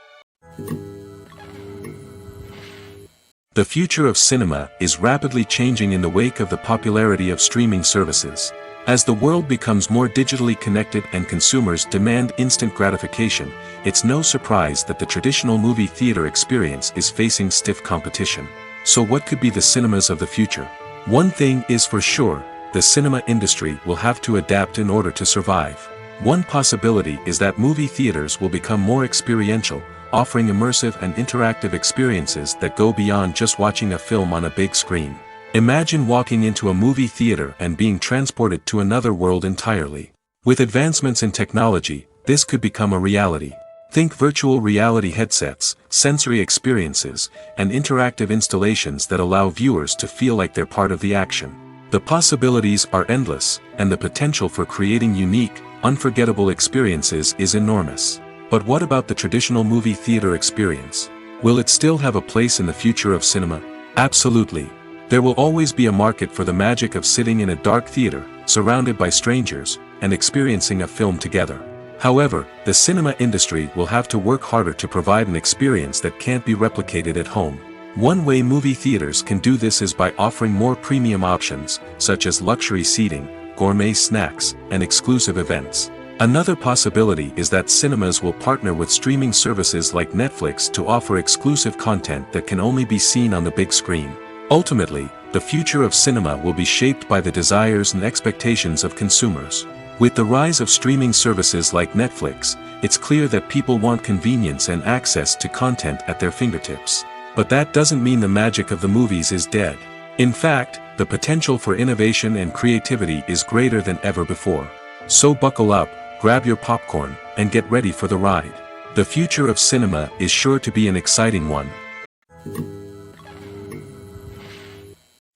The future of cinema is rapidly changing in the wake of the popularity of streaming services. As the world becomes more digitally connected and consumers demand instant gratification, it's no surprise that the traditional movie theater experience is facing stiff competition. So what could be the cinemas of the future? One thing is for sure, the cinema industry will have to adapt in order to survive. One possibility is that movie theaters will become more experiential, offering immersive and interactive experiences that go beyond just watching a film on a big screen. Imagine walking into a movie theater and being transported to another world entirely. With advancements in technology, this could become a reality. Think virtual reality headsets, sensory experiences, and interactive installations that allow viewers to feel like they're part of the action. The possibilities are endless, and the potential for creating unique, unforgettable experiences is enormous. But what about the traditional movie theater experience? Will it still have a place in the future of cinema? Absolutely. There will always be a market for the magic of sitting in a dark theater, surrounded by strangers, and experiencing a film together. However, the cinema industry will have to work harder to provide an experience that can't be replicated at home. One way movie theaters can do this is by offering more premium options, such as luxury seating, gourmet snacks, and exclusive events. Another possibility is that cinemas will partner with streaming services like Netflix to offer exclusive content that can only be seen on the big screen. Ultimately, the future of cinema will be shaped by the desires and expectations of consumers. With the rise of streaming services like Netflix, it's clear that people want convenience and access to content at their fingertips. But that doesn't mean the magic of the movies is dead. In fact, the potential for innovation and creativity is greater than ever before. So buckle up, grab your popcorn, and get ready for the ride. The future of cinema is sure to be an exciting one.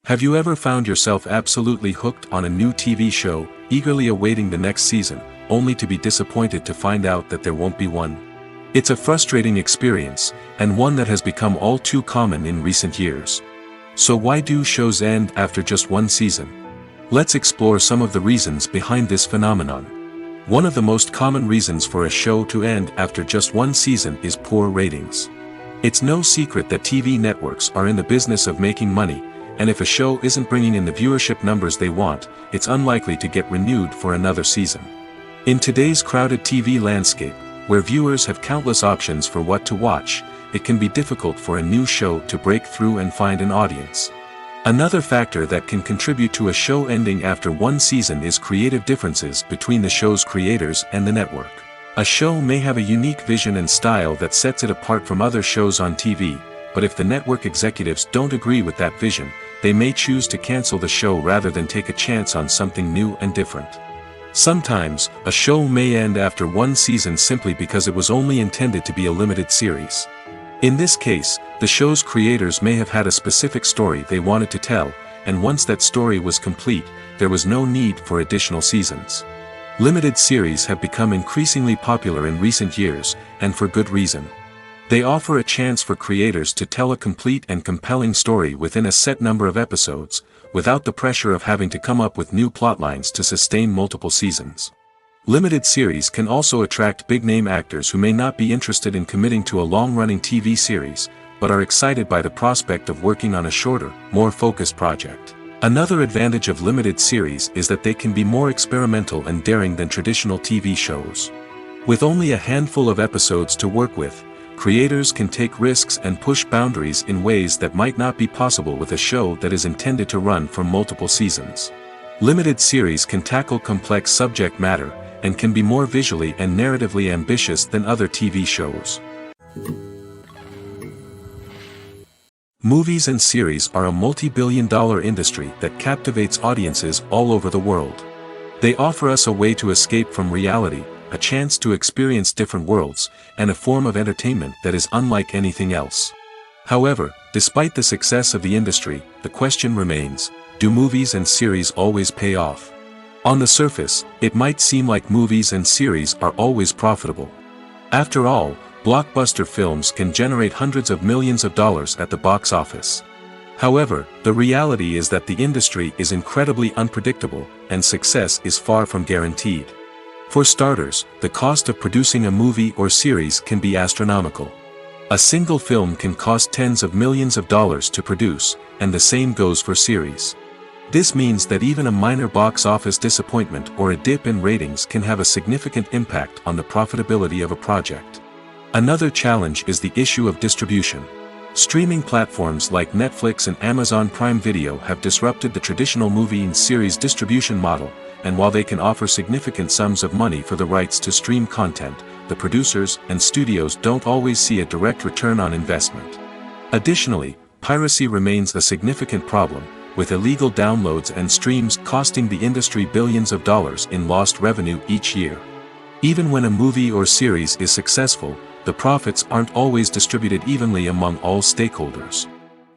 Have you ever found yourself absolutely hooked on a new TV show, eagerly awaiting the next season, only to be disappointed to find out that there won't be one? It's a frustrating experience, and one that has become all too common in recent years. So why do shows end after just one season? Let's explore some of the reasons behind this phenomenon. One of the most common reasons for a show to end after just one season is poor ratings. It's no secret that TV networks are in the business of making money, and if a show isn't bringing in the viewership numbers they want, it's unlikely to get renewed for another season. In today's crowded TV landscape, where viewers have countless options for what to watch, it can be difficult for a new show to break through and find an audience. Another factor that can contribute to a show ending after one season is creative differences between the show's creators and the network. A show may have a unique vision and style that sets it apart from other shows on TV, but if the network executives don't agree with that vision, they may choose to cancel the show rather than take a chance on something new and different. Sometimes, a show may end after one season simply because it was only intended to be a limited series. In this case, the show's creators may have had a specific story they wanted to tell, and once that story was complete, there was no need for additional seasons. Limited series have become increasingly popular in recent years, and for good reason. They offer a chance for creators to tell a complete and compelling story within a set number of episodes, without the pressure of having to come up with new plotlines to sustain multiple seasons. Limited series can also attract big-name actors who may not be interested in committing to a long-running TV series, but are excited by the prospect of working on a shorter, more focused project. Another advantage of limited series is that they can be more experimental and daring than traditional TV shows. With only a handful of episodes to work with, creators can take risks and push boundaries in ways that might not be possible with a show that is intended to run for multiple seasons. Limited series can tackle complex subject matter, and can be more visually and narratively ambitious than other TV shows. Movies and series are a multi-billion-dollar industry that captivates audiences all over the world. They offer us a way to escape from reality, a chance to experience different worlds, and a form of entertainment that is unlike anything else. However, despite the success of the industry, the question remains, do movies and series always pay off? On the surface, it might seem like movies and series are always profitable. After all, blockbuster films can generate hundreds of millions of dollars at the box office. However, the reality is that the industry is incredibly unpredictable, and success is far from guaranteed. For starters, the cost of producing a movie or series can be astronomical. A single film can cost tens of millions of dollars to produce, and the same goes for series. This means that even a minor box office disappointment or a dip in ratings can have a significant impact on the profitability of a project. Another challenge is the issue of distribution. Streaming platforms like Netflix and Amazon Prime Video have disrupted the traditional movie and series distribution model, and while they can offer significant sums of money for the rights to stream content, the producers and studios don't always see a direct return on investment. Additionally, piracy remains a significant problem, with illegal downloads and streams costing the industry billions of dollars in lost revenue each year. Even when a movie or series is successful, the profits aren't always distributed evenly among all stakeholders.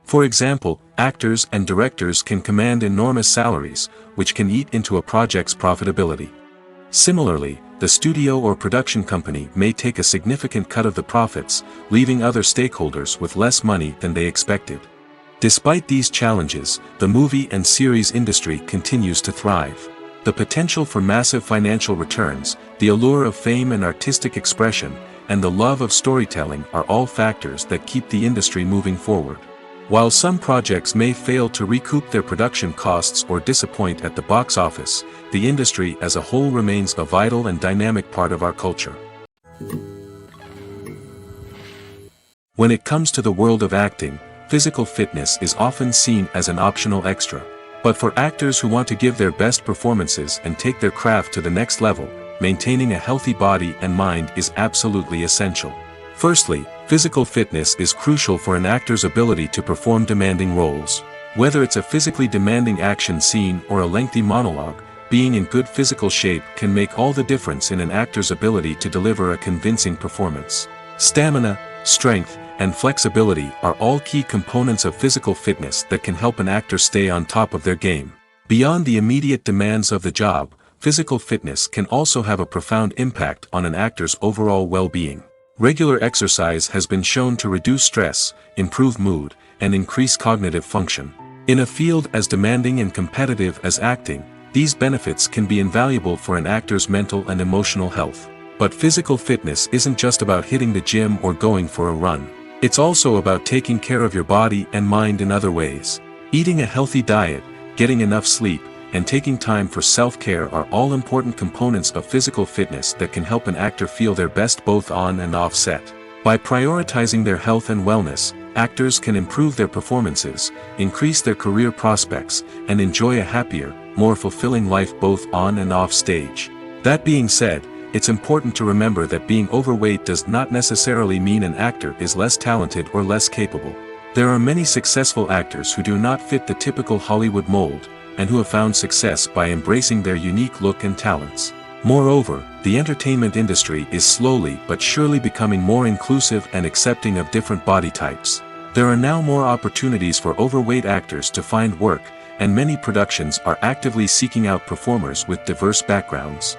For example, actors and directors can command enormous salaries, which can eat into a project's profitability. Similarly, the studio or production company may take a significant cut of the profits, leaving other stakeholders with less money than they expected. Despite these challenges, the movie and series industry continues to thrive. The potential for massive financial returns, the allure of fame and artistic expression, and the love of storytelling are all factors that keep the industry moving forward. While some projects may fail to recoup their production costs or disappoint at the box office, the industry as a whole remains a vital and dynamic part of our culture. When it comes to the world of acting, physical fitness is often seen as an optional extra. But for actors who want to give their best performances and take their craft to the next level, maintaining a healthy body and mind is absolutely essential. Firstly, physical fitness is crucial for an actor's ability to perform demanding roles. Whether it's a physically demanding action scene or a lengthy monologue, being in good physical shape can make all the difference in an actor's ability to deliver a convincing performance. Stamina, strength, and flexibility are all key components of physical fitness that can help an actor stay on top of their game. Beyond the immediate demands of the job, physical fitness can also have a profound impact on an actor's overall well-being. Regular exercise has been shown to reduce stress, improve mood, and increase cognitive function. In a field as demanding and competitive as acting, these benefits can be invaluable for an actor's mental and emotional health. But physical fitness isn't just about hitting the gym or going for a run. It's also about taking care of your body and mind in other ways. Eating a healthy diet, getting enough sleep, and taking time for self-care are all important components of physical fitness that can help an actor feel their best both on and off set. By prioritizing their health and wellness, actors can improve their performances, increase their career prospects, and enjoy a happier, more fulfilling life both on and off stage. That being said, it's important to remember that being overweight does not necessarily mean an actor is less talented or less capable. There are many successful actors who do not fit the typical Hollywood mold, and who have found success by embracing their unique look and talents. Moreover, the entertainment industry is slowly but surely becoming more inclusive and accepting of different body types. There are now more opportunities for overweight actors to find work, and many productions are actively seeking out performers with diverse backgrounds.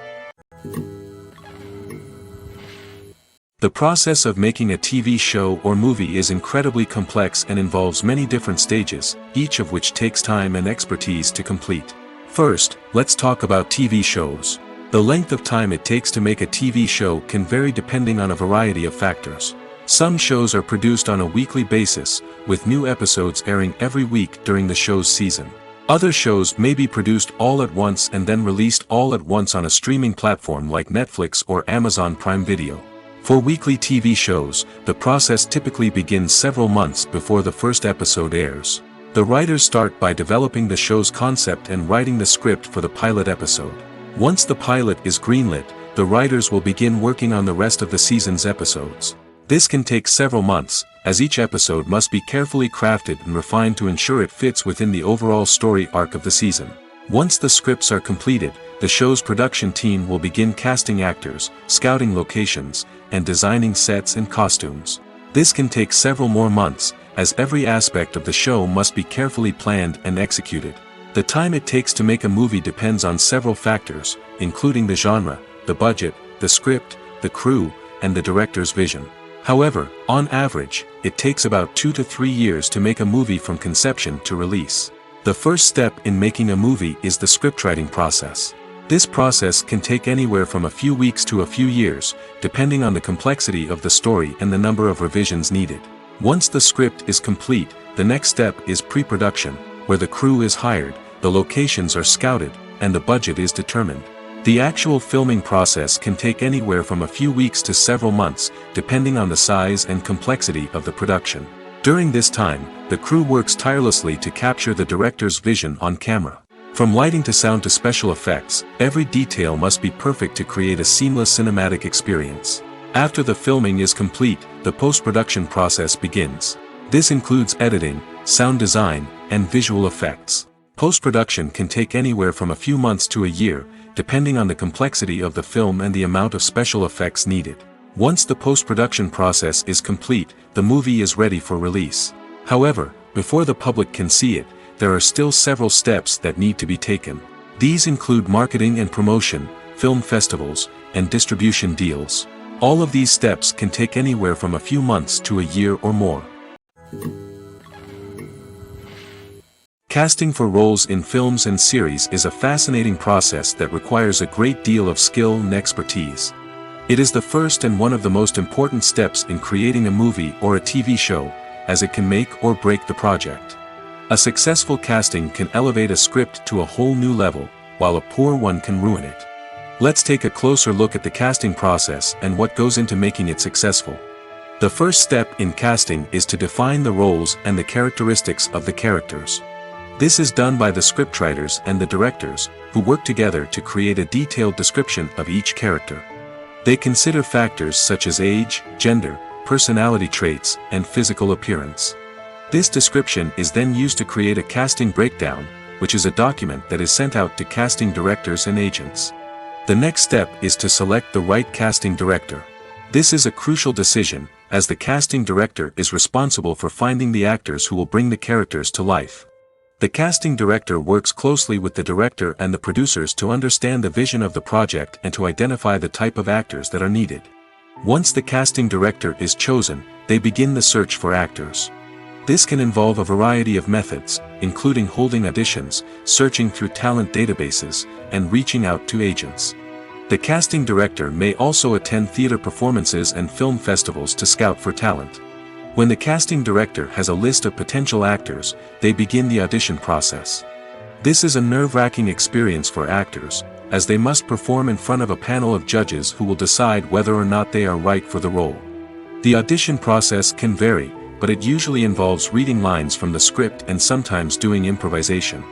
The process of making a TV show or movie is incredibly complex and involves many different stages, each of which takes time and expertise to complete. First, let's talk about TV shows. The length of time it takes to make a TV show can vary depending on a variety of factors. Some shows are produced on a weekly basis, with new episodes airing every week during the show's season. Other shows may be produced all at once and then released all at once on a streaming platform like Netflix or Amazon Prime Video. For weekly TV shows, the process typically begins several months before the first episode airs. The writers start by developing the show's concept and writing the script for the pilot episode. Once the pilot is greenlit, the writers will begin working on the rest of the season's episodes. This can take several months, as each episode must be carefully crafted and refined to ensure it fits within the overall story arc of the season. Once the scripts are completed, the show's production team will begin casting actors, scouting locations, and designing sets and costumes. This can take several more months, as every aspect of the show must be carefully planned and executed. The time it takes to make a movie depends on several factors, including the genre, the budget, the script, the crew, and the director's vision. However, on average, it takes about 2 to 3 years to make a movie from conception to release. The first step in making a movie is the scriptwriting process. This process can take anywhere from a few weeks to a few years, depending on the complexity of the story and the number of revisions needed. Once the script is complete, the next step is pre-production, where the crew is hired, the locations are scouted, and the budget is determined. The actual filming process can take anywhere from a few weeks to several months, depending on the size and complexity of the production. During this time, the crew works tirelessly to capture the director's vision on camera. From lighting to sound to special effects, every detail must be perfect to create a seamless cinematic experience. After the filming is complete, the post-production process begins. This includes editing, sound design, and visual effects. Post-production can take anywhere from a few months to a year, depending on the complexity of the film and the amount of special effects needed. Once the post-production process is complete, the movie is ready for release. However, before the public can see it, there are still several steps that need to be taken. These include marketing and promotion, film festivals, and distribution deals. All of these steps can take anywhere from a few months to a year or more. Casting for roles in films and series is a fascinating process that requires a great deal of skill and expertise. It is the first and one of the most important steps in creating a movie or a TV show, as it can make or break the project. A successful casting can elevate a script to a whole new level, while a poor one can ruin it. Let's take a closer look at the casting process and what goes into making it successful. The first step in casting is to define the roles and the characteristics of the characters. This is done by the scriptwriters and the directors, who work together to create a detailed description of each character. They consider factors such as age, gender, personality traits, and physical appearance. This description is then used to create a casting breakdown, which is a document that is sent out to casting directors and agents. The next step is to select the right casting director. This is a crucial decision, as the casting director is responsible for finding the actors who will bring the characters to life. The casting director works closely with the director and the producers to understand the vision of the project and to identify the type of actors that are needed. Once the casting director is chosen, they begin the search for actors. This can involve a variety of methods, including holding auditions, searching through talent databases, and reaching out to agents. The casting director may also attend theater performances and film festivals to scout for talent. When the casting director has a list of potential actors, they begin the audition process. This is a nerve-wracking experience for actors, as they must perform in front of a panel of judges who will decide whether or not they are right for the role. The audition process can vary, but it usually involves reading lines from the script and sometimes doing improvisation.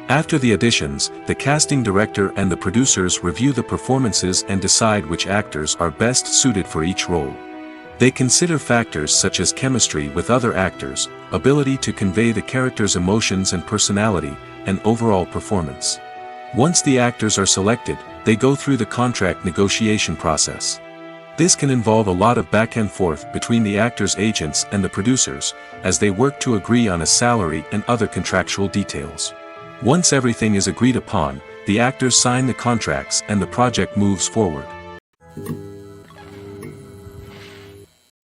After the auditions, the casting director and the producers review the performances and decide which actors are best suited for each role. They consider factors such as chemistry with other actors, ability to convey the character's emotions and personality, and overall performance. Once the actors are selected, they go through the contract negotiation process. This can involve a lot of back and forth between the actors' agents and the producers, as they work to agree on a salary and other contractual details. Once everything is agreed upon, the actors sign the contracts and the project moves forward.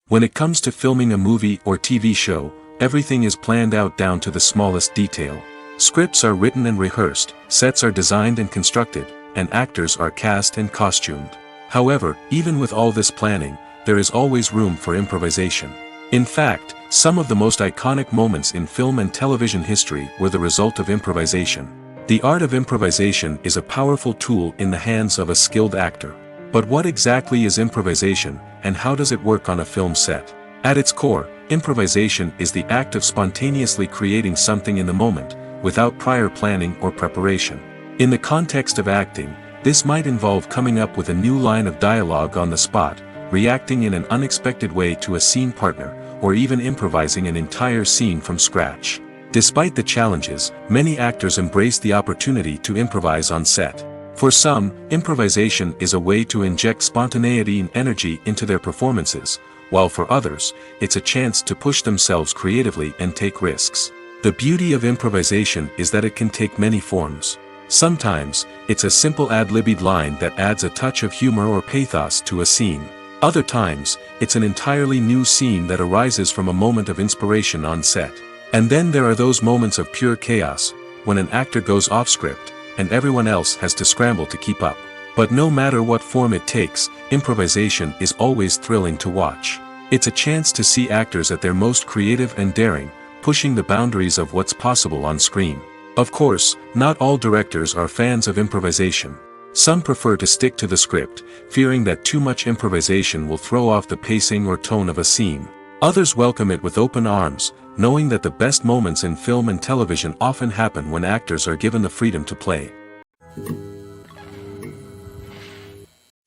When it comes to filming a movie or TV show, everything is planned out down to the smallest detail. Scripts are written and rehearsed, sets are designed and constructed, and actors are cast and costumed. However, even with all this planning, there is always room for improvisation. In fact, some of the most iconic moments in film and television history were the result of improvisation. The art of improvisation is a powerful tool in the hands of a skilled actor. But what exactly is improvisation, and how does it work on a film set? At its core, improvisation is the act of spontaneously creating something in the moment, without prior planning or preparation. In the context of acting, this might involve coming up with a new line of dialogue on the spot, reacting in an unexpected way to a scene partner, or even improvising an entire scene from scratch. Despite the challenges, many actors embrace the opportunity to improvise on set. For some, improvisation is a way to inject spontaneity and energy into their performances, while for others, it's a chance to push themselves creatively and take risks. The beauty of improvisation is that it can take many forms. Sometimes, it's a simple ad-libbed line that adds a touch of humor or pathos to a scene. Other times, it's an entirely new scene that arises from a moment of inspiration on set. And then there are those moments of pure chaos, when an actor goes off script, and everyone else has to scramble to keep up. But no matter what form it takes, improvisation is always thrilling to watch. It's a chance to see actors at their most creative and daring, pushing the boundaries of what's possible on screen. Of course, not all directors are fans of improvisation. Some prefer to stick to the script, fearing that too much improvisation will throw off the pacing or tone of a scene. Others welcome it with open arms, knowing that the best moments in film and television often happen when actors are given the freedom to play.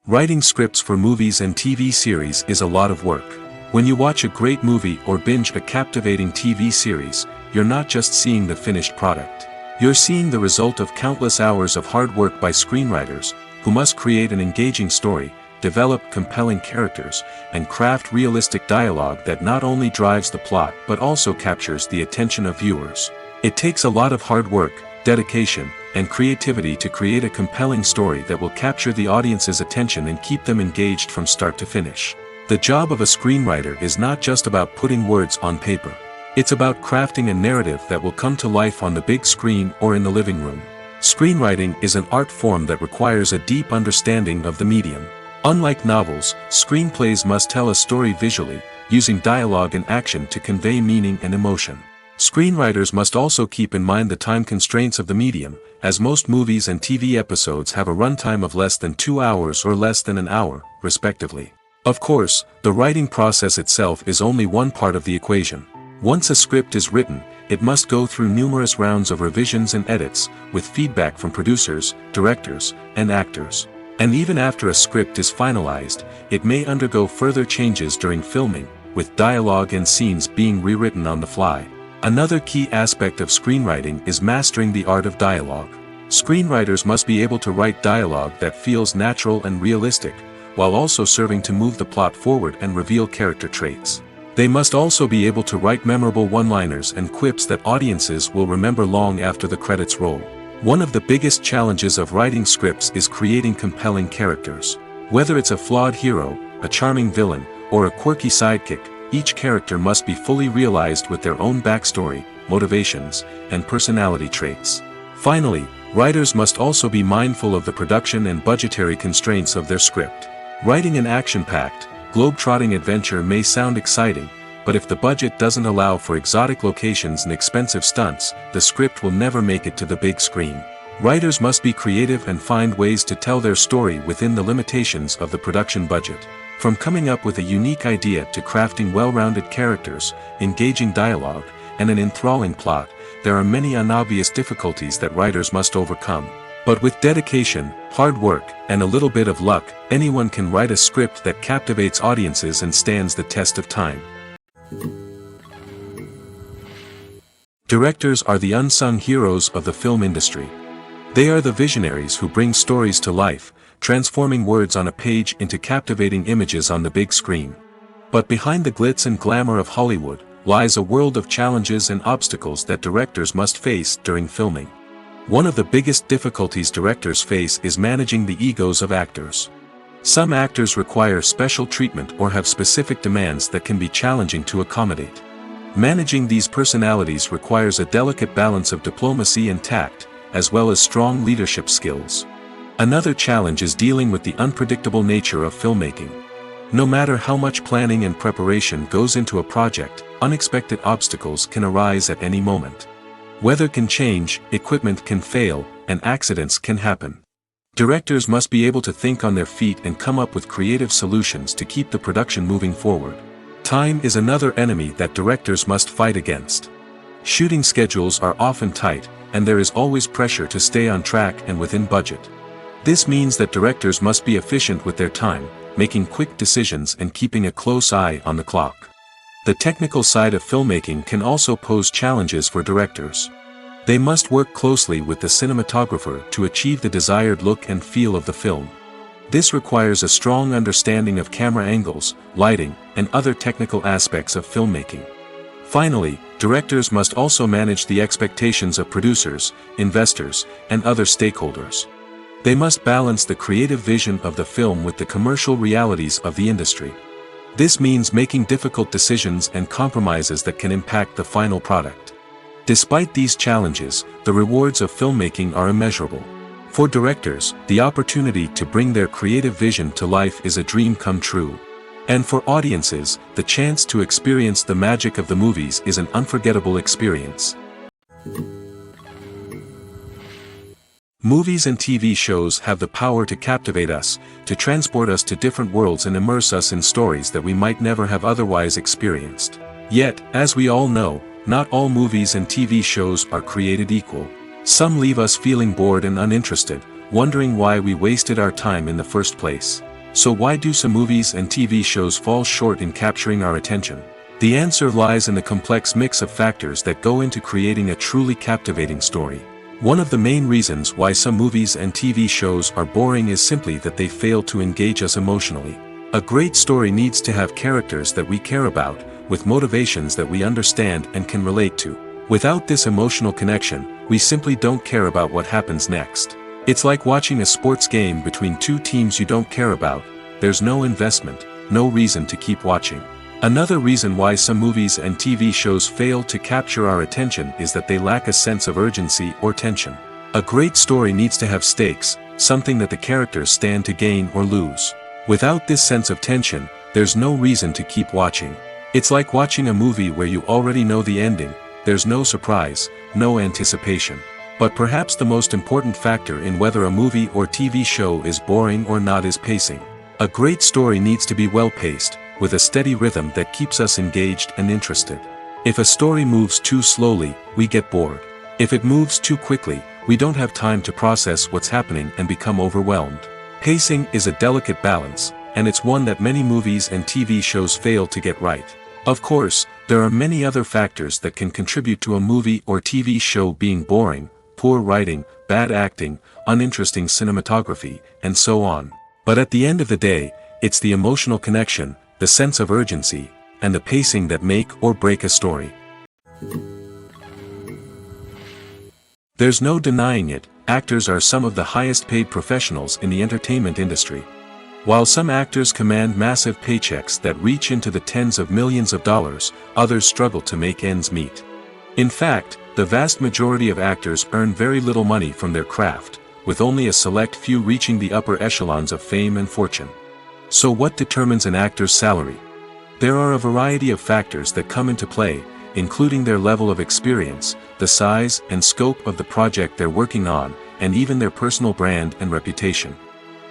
Writing scripts for movies and TV series is a lot of work. When you watch a great movie or binge a captivating TV series, you're not just seeing the finished product. You're seeing the result of countless hours of hard work by screenwriters, who must create an engaging story, develop compelling characters, and craft realistic dialogue that not only drives the plot but also captures the attention of viewers. It takes a lot of hard work, dedication, and creativity to create a compelling story that will capture the audience's attention and keep them engaged from start to finish. The job of a screenwriter is not just about putting words on paper. It's about crafting a narrative that will come to life on the big screen or in the living room. Screenwriting is an art form that requires a deep understanding of the medium. Unlike novels, screenplays must tell a story visually, using dialogue and action to convey meaning and emotion. Screenwriters must also keep in mind the time constraints of the medium, as most movies and TV episodes have a runtime of less than 2 hours or less than an hour, respectively. Of course, the writing process itself is only one part of the equation. Once a script is written, it must go through numerous rounds of revisions and edits, with feedback from producers, directors, and actors. And even after a script is finalized, it may undergo further changes during filming, with dialogue and scenes being rewritten on the fly. Another key aspect of screenwriting is mastering the art of dialogue. Screenwriters must be able to write dialogue that feels natural and realistic, while also serving to move the plot forward and reveal character traits. They must also be able to write memorable one-liners and quips that audiences will remember long after the credits roll. One of the biggest challenges of writing scripts is creating compelling characters. Whether it's a flawed hero, a charming villain, or a quirky sidekick, each character must be fully realized with their own backstory, motivations, and personality traits. Finally, writers must also be mindful of the production and budgetary constraints of their script. Writing an action-packed, globe-trotting adventure may sound exciting, but if the budget doesn't allow for exotic locations and expensive stunts, the script will never make it to the big screen. Writers must be creative and find ways to tell their story within the limitations of the production budget. From coming up with a unique idea to crafting well-rounded characters, engaging dialogue, and an enthralling plot, there are many unobvious difficulties that writers must overcome. But with dedication, hard work, and a little bit of luck, anyone can write a script that captivates audiences and stands the test of time. Directors are the unsung heroes of the film industry. They are the visionaries who bring stories to life, transforming words on a page into captivating images on the big screen. But behind the glitz and glamour of Hollywood, lies a world of challenges and obstacles that directors must face during filming. One of the biggest difficulties directors face is managing the egos of actors. Some actors require special treatment or have specific demands that can be challenging to accommodate. Managing these personalities requires a delicate balance of diplomacy and tact, as well as strong leadership skills. Another challenge is dealing with the unpredictable nature of filmmaking. No matter how much planning and preparation goes into a project, unexpected obstacles can arise at any moment. Weather can change, equipment can fail, and accidents can happen. Directors must be able to think on their feet and come up with creative solutions to keep the production moving forward. Time is another enemy that directors must fight against. Shooting schedules are often tight, and there is always pressure to stay on track and within budget. This means that directors must be efficient with their time, making quick decisions and keeping a close eye on the clock. The technical side of filmmaking can also pose challenges for directors. They must work closely with the cinematographer to achieve the desired look and feel of the film. This requires a strong understanding of camera angles, lighting, and other technical aspects of filmmaking. Finally, directors must also manage the expectations of producers, investors, and other stakeholders. They must balance the creative vision of the film with the commercial realities of the industry. This means making difficult decisions and compromises that can impact the final product. Despite these challenges, the rewards of filmmaking are immeasurable. For directors, the opportunity to bring their creative vision to life is a dream come true. And for audiences, the chance to experience the magic of the movies is an unforgettable experience. Movies and TV shows have the power to captivate us, to transport us to different worlds and immerse us in stories that we might never have otherwise experienced. Yet, as we all know, not all movies and TV shows are created equal. Some leave us feeling bored and uninterested, wondering why we wasted our time in the first place. So why do some movies and TV shows fall short in capturing our attention? The answer lies in the complex mix of factors that go into creating a truly captivating story. One of the main reasons why some movies and TV shows are boring is simply that they fail to engage us emotionally. A great story needs to have characters that we care about, with motivations that we understand and can relate to. Without this emotional connection, we simply don't care about what happens next. It's like watching a sports game between two teams you don't care about. There's no investment, no reason to keep watching. Another reason why some movies and TV shows fail to capture our attention is that they lack a sense of urgency or tension. A great story needs to have stakes, something that the characters stand to gain or lose. Without this sense of tension, there's no reason to keep watching. It's like watching a movie where you already know the ending, there's no surprise, no anticipation. But perhaps the most important factor in whether a movie or TV show is boring or not is pacing. A great story needs to be well-paced, with a steady rhythm that keeps us engaged and interested. If a story moves too slowly, we get bored. If it moves too quickly, we don't have time to process what's happening and become overwhelmed. Pacing is a delicate balance, and it's one that many movies and TV shows fail to get right. Of course, there are many other factors that can contribute to a movie or TV show being boring: poor writing, bad acting, uninteresting cinematography, and so on. But at the end of the day, it's the emotional connection, the sense of urgency, and the pacing that make or break a story. There's no denying it, actors are some of the highest paid professionals in the entertainment industry. While some actors command massive paychecks that reach into the tens of millions of dollars, others struggle to make ends meet. In fact, the vast majority of actors earn very little money from their craft, with only a select few reaching the upper echelons of fame and fortune. So what determines an actor's salary? There are a variety of factors that come into play, including their level of experience, the size and scope of the project they're working on, and even their personal brand and reputation.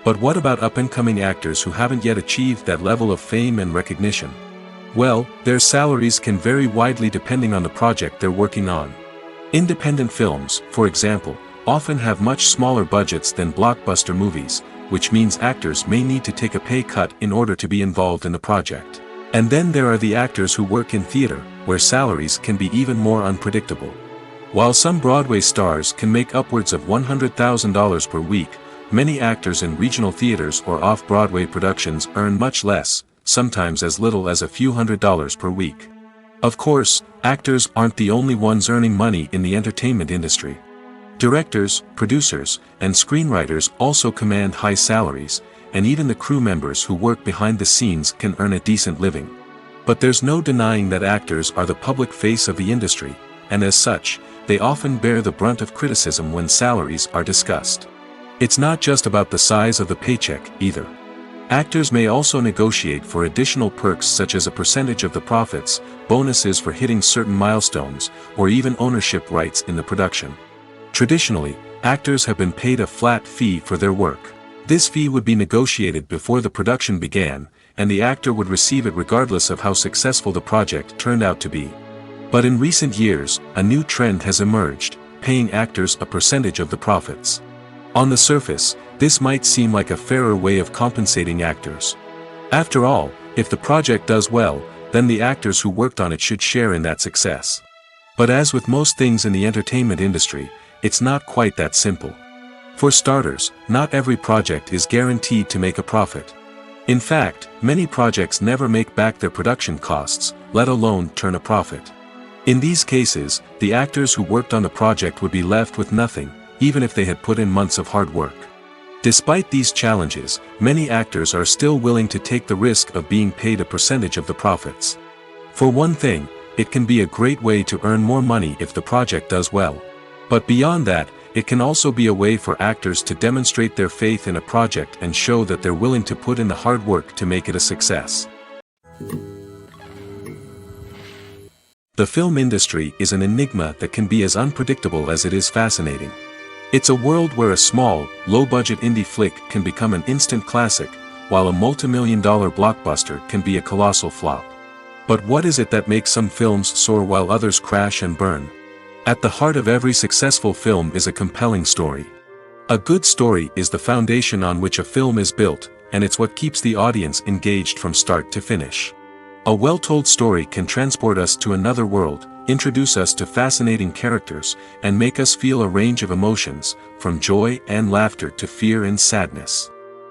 But what about up-and-coming actors who haven't yet achieved that level of fame and recognition? Well, their salaries can vary widely depending on the project they're working on. Independent films, for example, often have much smaller budgets than blockbuster movies, which means actors may need to take a pay cut in order to be involved in the project. And then there are the actors who work in theater, where salaries can be even more unpredictable. While some Broadway stars can make upwards of $100,000 per week, many actors in regional theaters or off-Broadway productions earn much less, sometimes as little as a few $100s per week. Of course, actors aren't the only ones earning money in the entertainment industry. Directors, producers, and screenwriters also command high salaries, and even the crew members who work behind the scenes can earn a decent living. But there's no denying that actors are the public face of the industry, and as such, they often bear the brunt of criticism when salaries are discussed. It's not just about the size of the paycheck, either. Actors may also negotiate for additional perks such as a percentage of the profits, bonuses for hitting certain milestones, or even ownership rights in the production. Traditionally, actors have been paid a flat fee for their work. This fee would be negotiated before the production began, and the actor would receive it regardless of how successful the project turned out to be. But in recent years, a new trend has emerged, paying actors a percentage of the profits. On the surface, this might seem like a fairer way of compensating actors. After all, if the project does well, then the actors who worked on it should share in that success. But as with most things in the entertainment industry, it's not quite that simple. For starters, not every project is guaranteed to make a profit. In fact, many projects never make back their production costs, let alone turn a profit. In these cases, the actors who worked on the project would be left with nothing, even if they had put in months of hard work. Despite these challenges, many actors are still willing to take the risk of being paid a percentage of the profits. For one thing, it can be a great way to earn more money if the project does well. But beyond that, it can also be a way for actors to demonstrate their faith in a project and show that they're willing to put in the hard work to make it a success. The film industry is an enigma that can be as unpredictable as it is fascinating. It's a world where a small, low-budget indie flick can become an instant classic, while a multi-million-dollar blockbuster can be a colossal flop. But what is it that makes some films soar while others crash and burn? At the heart of every successful film is a compelling story. A good story is the foundation on which a film is built, and it's what keeps the audience engaged from start to finish. A well-told story can transport us to another world, introduce us to fascinating characters, and make us feel a range of emotions, from joy and laughter to fear and sadness.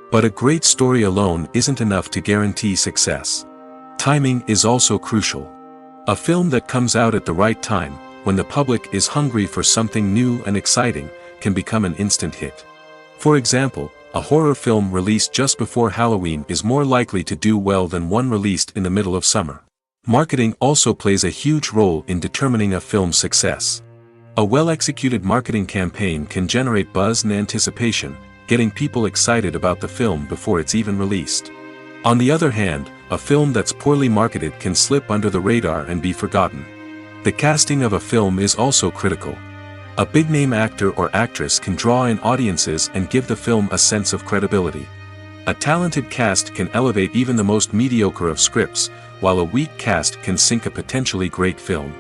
But a great story alone isn't enough to guarantee success. Timing is also crucial. A film that comes out at the right time, when the public is hungry for something new and exciting, can become an instant hit. For example, a horror film released just before Halloween is more likely to do well than one released in the middle of summer. Marketing also plays a huge role in determining a film's success. A well-executed marketing campaign can generate buzz and anticipation, getting people excited about the film before it's even released. On the other hand, a film that's poorly marketed can slip under the radar and be forgotten. The casting of a film is also critical. A big-name actor or actress can draw in audiences and give the film a sense of credibility. A talented cast can elevate even the most mediocre of scripts, while a weak cast can sink a potentially great film.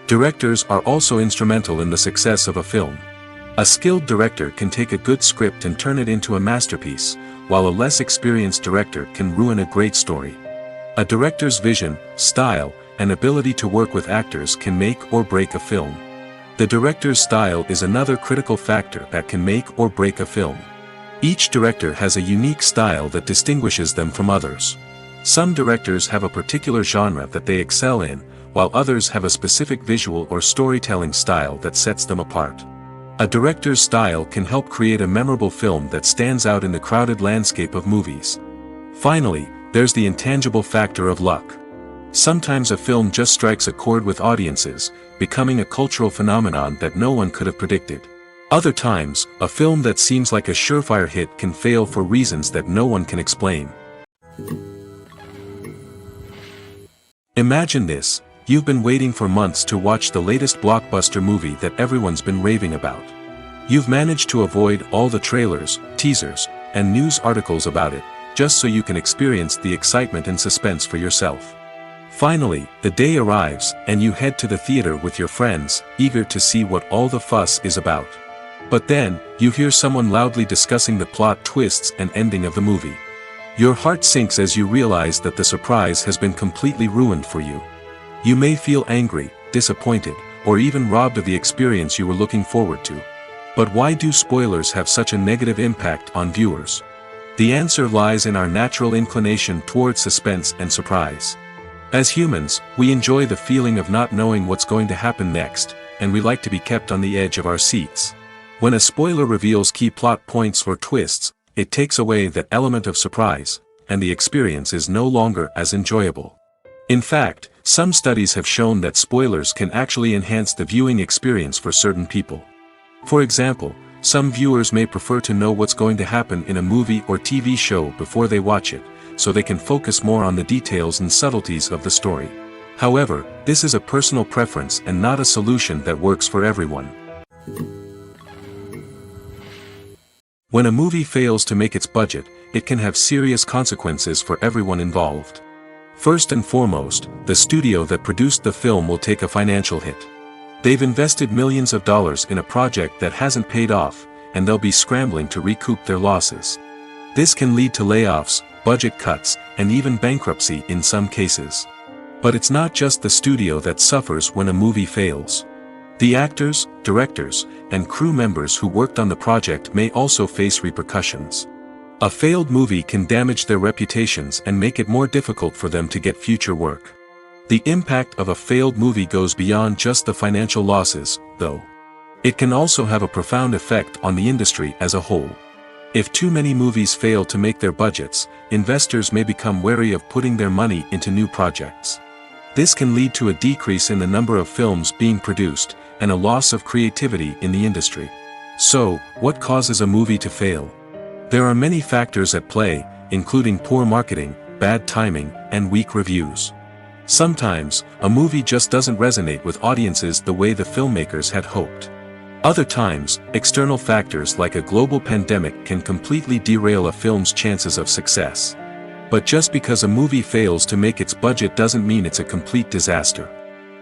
Directors are also instrumental in the success of a film. A skilled director can take a good script and turn it into a masterpiece, while a less experienced director can ruin a great story. A director's vision, style, and ability to work with actors can make or break a film. The director's style is another critical factor that can make or break a film. Each director has a unique style that distinguishes them from others. Some directors have a particular genre that they excel in, while others have a specific visual or storytelling style that sets them apart. A director's style can help create a memorable film that stands out in the crowded landscape of movies. Finally, there's the intangible factor of luck. Sometimes a film just strikes a chord with audiences, becoming a cultural phenomenon that no one could have predicted. Other times, a film that seems like a surefire hit can fail for reasons that no one can explain. Imagine this: you've been waiting for months to watch the latest blockbuster movie that everyone's been raving about. You've managed to avoid all the trailers, teasers, and news articles about it, just so you can experience the excitement and suspense for yourself. Finally, the day arrives, and you head to the theater with your friends, eager to see what all the fuss is about. But then, you hear someone loudly discussing the plot twists and ending of the movie. Your heart sinks as you realize that the surprise has been completely ruined for you. You may feel angry, disappointed, or even robbed of the experience you were looking forward to. But why do spoilers have such a negative impact on viewers? The answer lies in our natural inclination toward suspense and surprise. As humans, we enjoy the feeling of not knowing what's going to happen next, and we like to be kept on the edge of our seats. When a spoiler reveals key plot points or twists, it takes away that element of surprise, and the experience is no longer as enjoyable. In fact, some studies have shown that spoilers can actually enhance the viewing experience for certain people. For example, some viewers may prefer to know what's going to happen in a movie or TV show before they watch it, so they can focus more on the details and subtleties of the story. However, this is a personal preference and not a solution that works for everyone. When a movie fails to make its budget, it can have serious consequences for everyone involved. First and foremost, the studio that produced the film will take a financial hit. They've invested millions of dollars in a project that hasn't paid off, and they'll be scrambling to recoup their losses. This can lead to layoffs, budget cuts, and even bankruptcy in some cases. But it's not just the studio that suffers when a movie fails. The actors, directors, and crew members who worked on the project may also face repercussions. A failed movie can damage their reputations and make it more difficult for them to get future work. The impact of a failed movie goes beyond just the financial losses, though. It can also have a profound effect on the industry as a whole. If too many movies fail to make their budgets, investors may become wary of putting their money into new projects. This can lead to a decrease in the number of films being produced, and a loss of creativity in the industry. So, what causes a movie to fail? There are many factors at play, including poor marketing, bad timing, and weak reviews. Sometimes, a movie just doesn't resonate with audiences the way the filmmakers had hoped. Other times, external factors like a global pandemic can completely derail a film's chances of success. But just because a movie fails to make its budget doesn't mean it's a complete disaster.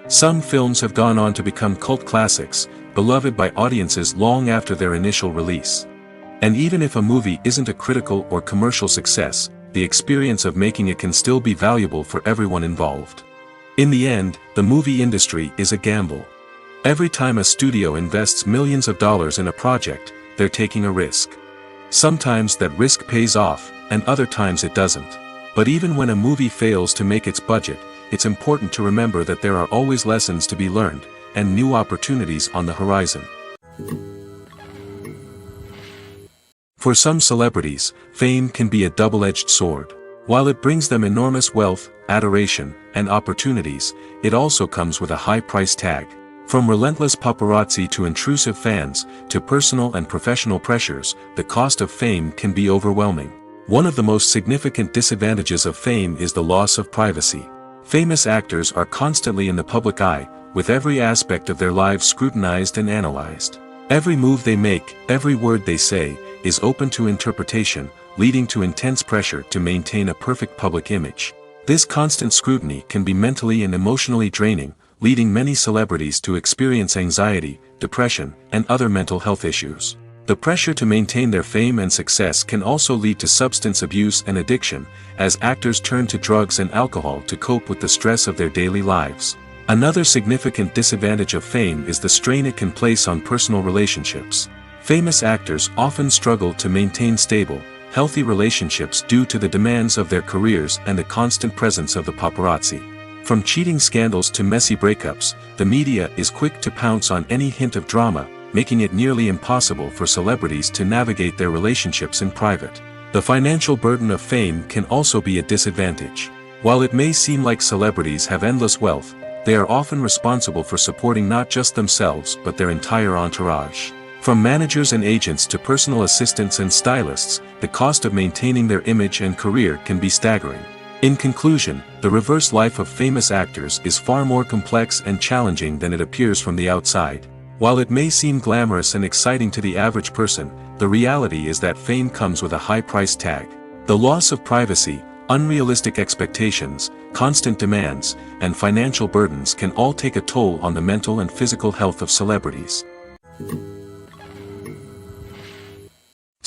Some films have gone on to become cult classics, beloved by audiences long after their initial release. And even if a movie isn't a critical or commercial success, the experience of making it can still be valuable for everyone involved. In the end, the movie industry is a gamble. Every time a studio invests millions of dollars in a project, they're taking a risk. Sometimes that risk pays off, and other times it doesn't. But even when a movie fails to make its budget, it's important to remember that there are always lessons to be learned, and new opportunities on the horizon. For some celebrities, fame can be a double-edged sword. While it brings them enormous wealth, adoration, and opportunities, it also comes with a high price tag. From relentless paparazzi to intrusive fans, to personal and professional pressures, the cost of fame can be overwhelming. One of the most significant disadvantages of fame is the loss of privacy. Famous actors are constantly in the public eye, with every aspect of their lives scrutinized and analyzed. Every move they make, every word they say, is open to interpretation, leading to intense pressure to maintain a perfect public image. This constant scrutiny can be mentally and emotionally draining, leading many celebrities to experience anxiety, depression, and other mental health issues. The pressure to maintain their fame and success can also lead to substance abuse and addiction, as actors turn to drugs and alcohol to cope with the stress of their daily lives. Another significant disadvantage of fame is the strain it can place on personal relationships. Famous actors often struggle to maintain stable, healthy relationships due to the demands of their careers and the constant presence of the paparazzi. From cheating scandals to messy breakups, the media is quick to pounce on any hint of drama, making it nearly impossible for celebrities to navigate their relationships in private. The financial burden of fame can also be a disadvantage. While it may seem like celebrities have endless wealth, they are often responsible for supporting not just themselves but their entire entourage. From managers and agents to personal assistants and stylists, the cost of maintaining their image and career can be staggering. In conclusion, the reverse life of famous actors is far more complex and challenging than it appears from the outside. While it may seem glamorous and exciting to the average person, the reality is that fame comes with a high price tag. The loss of privacy, unrealistic expectations, constant demands, and financial burdens can all take a toll on the mental and physical health of celebrities.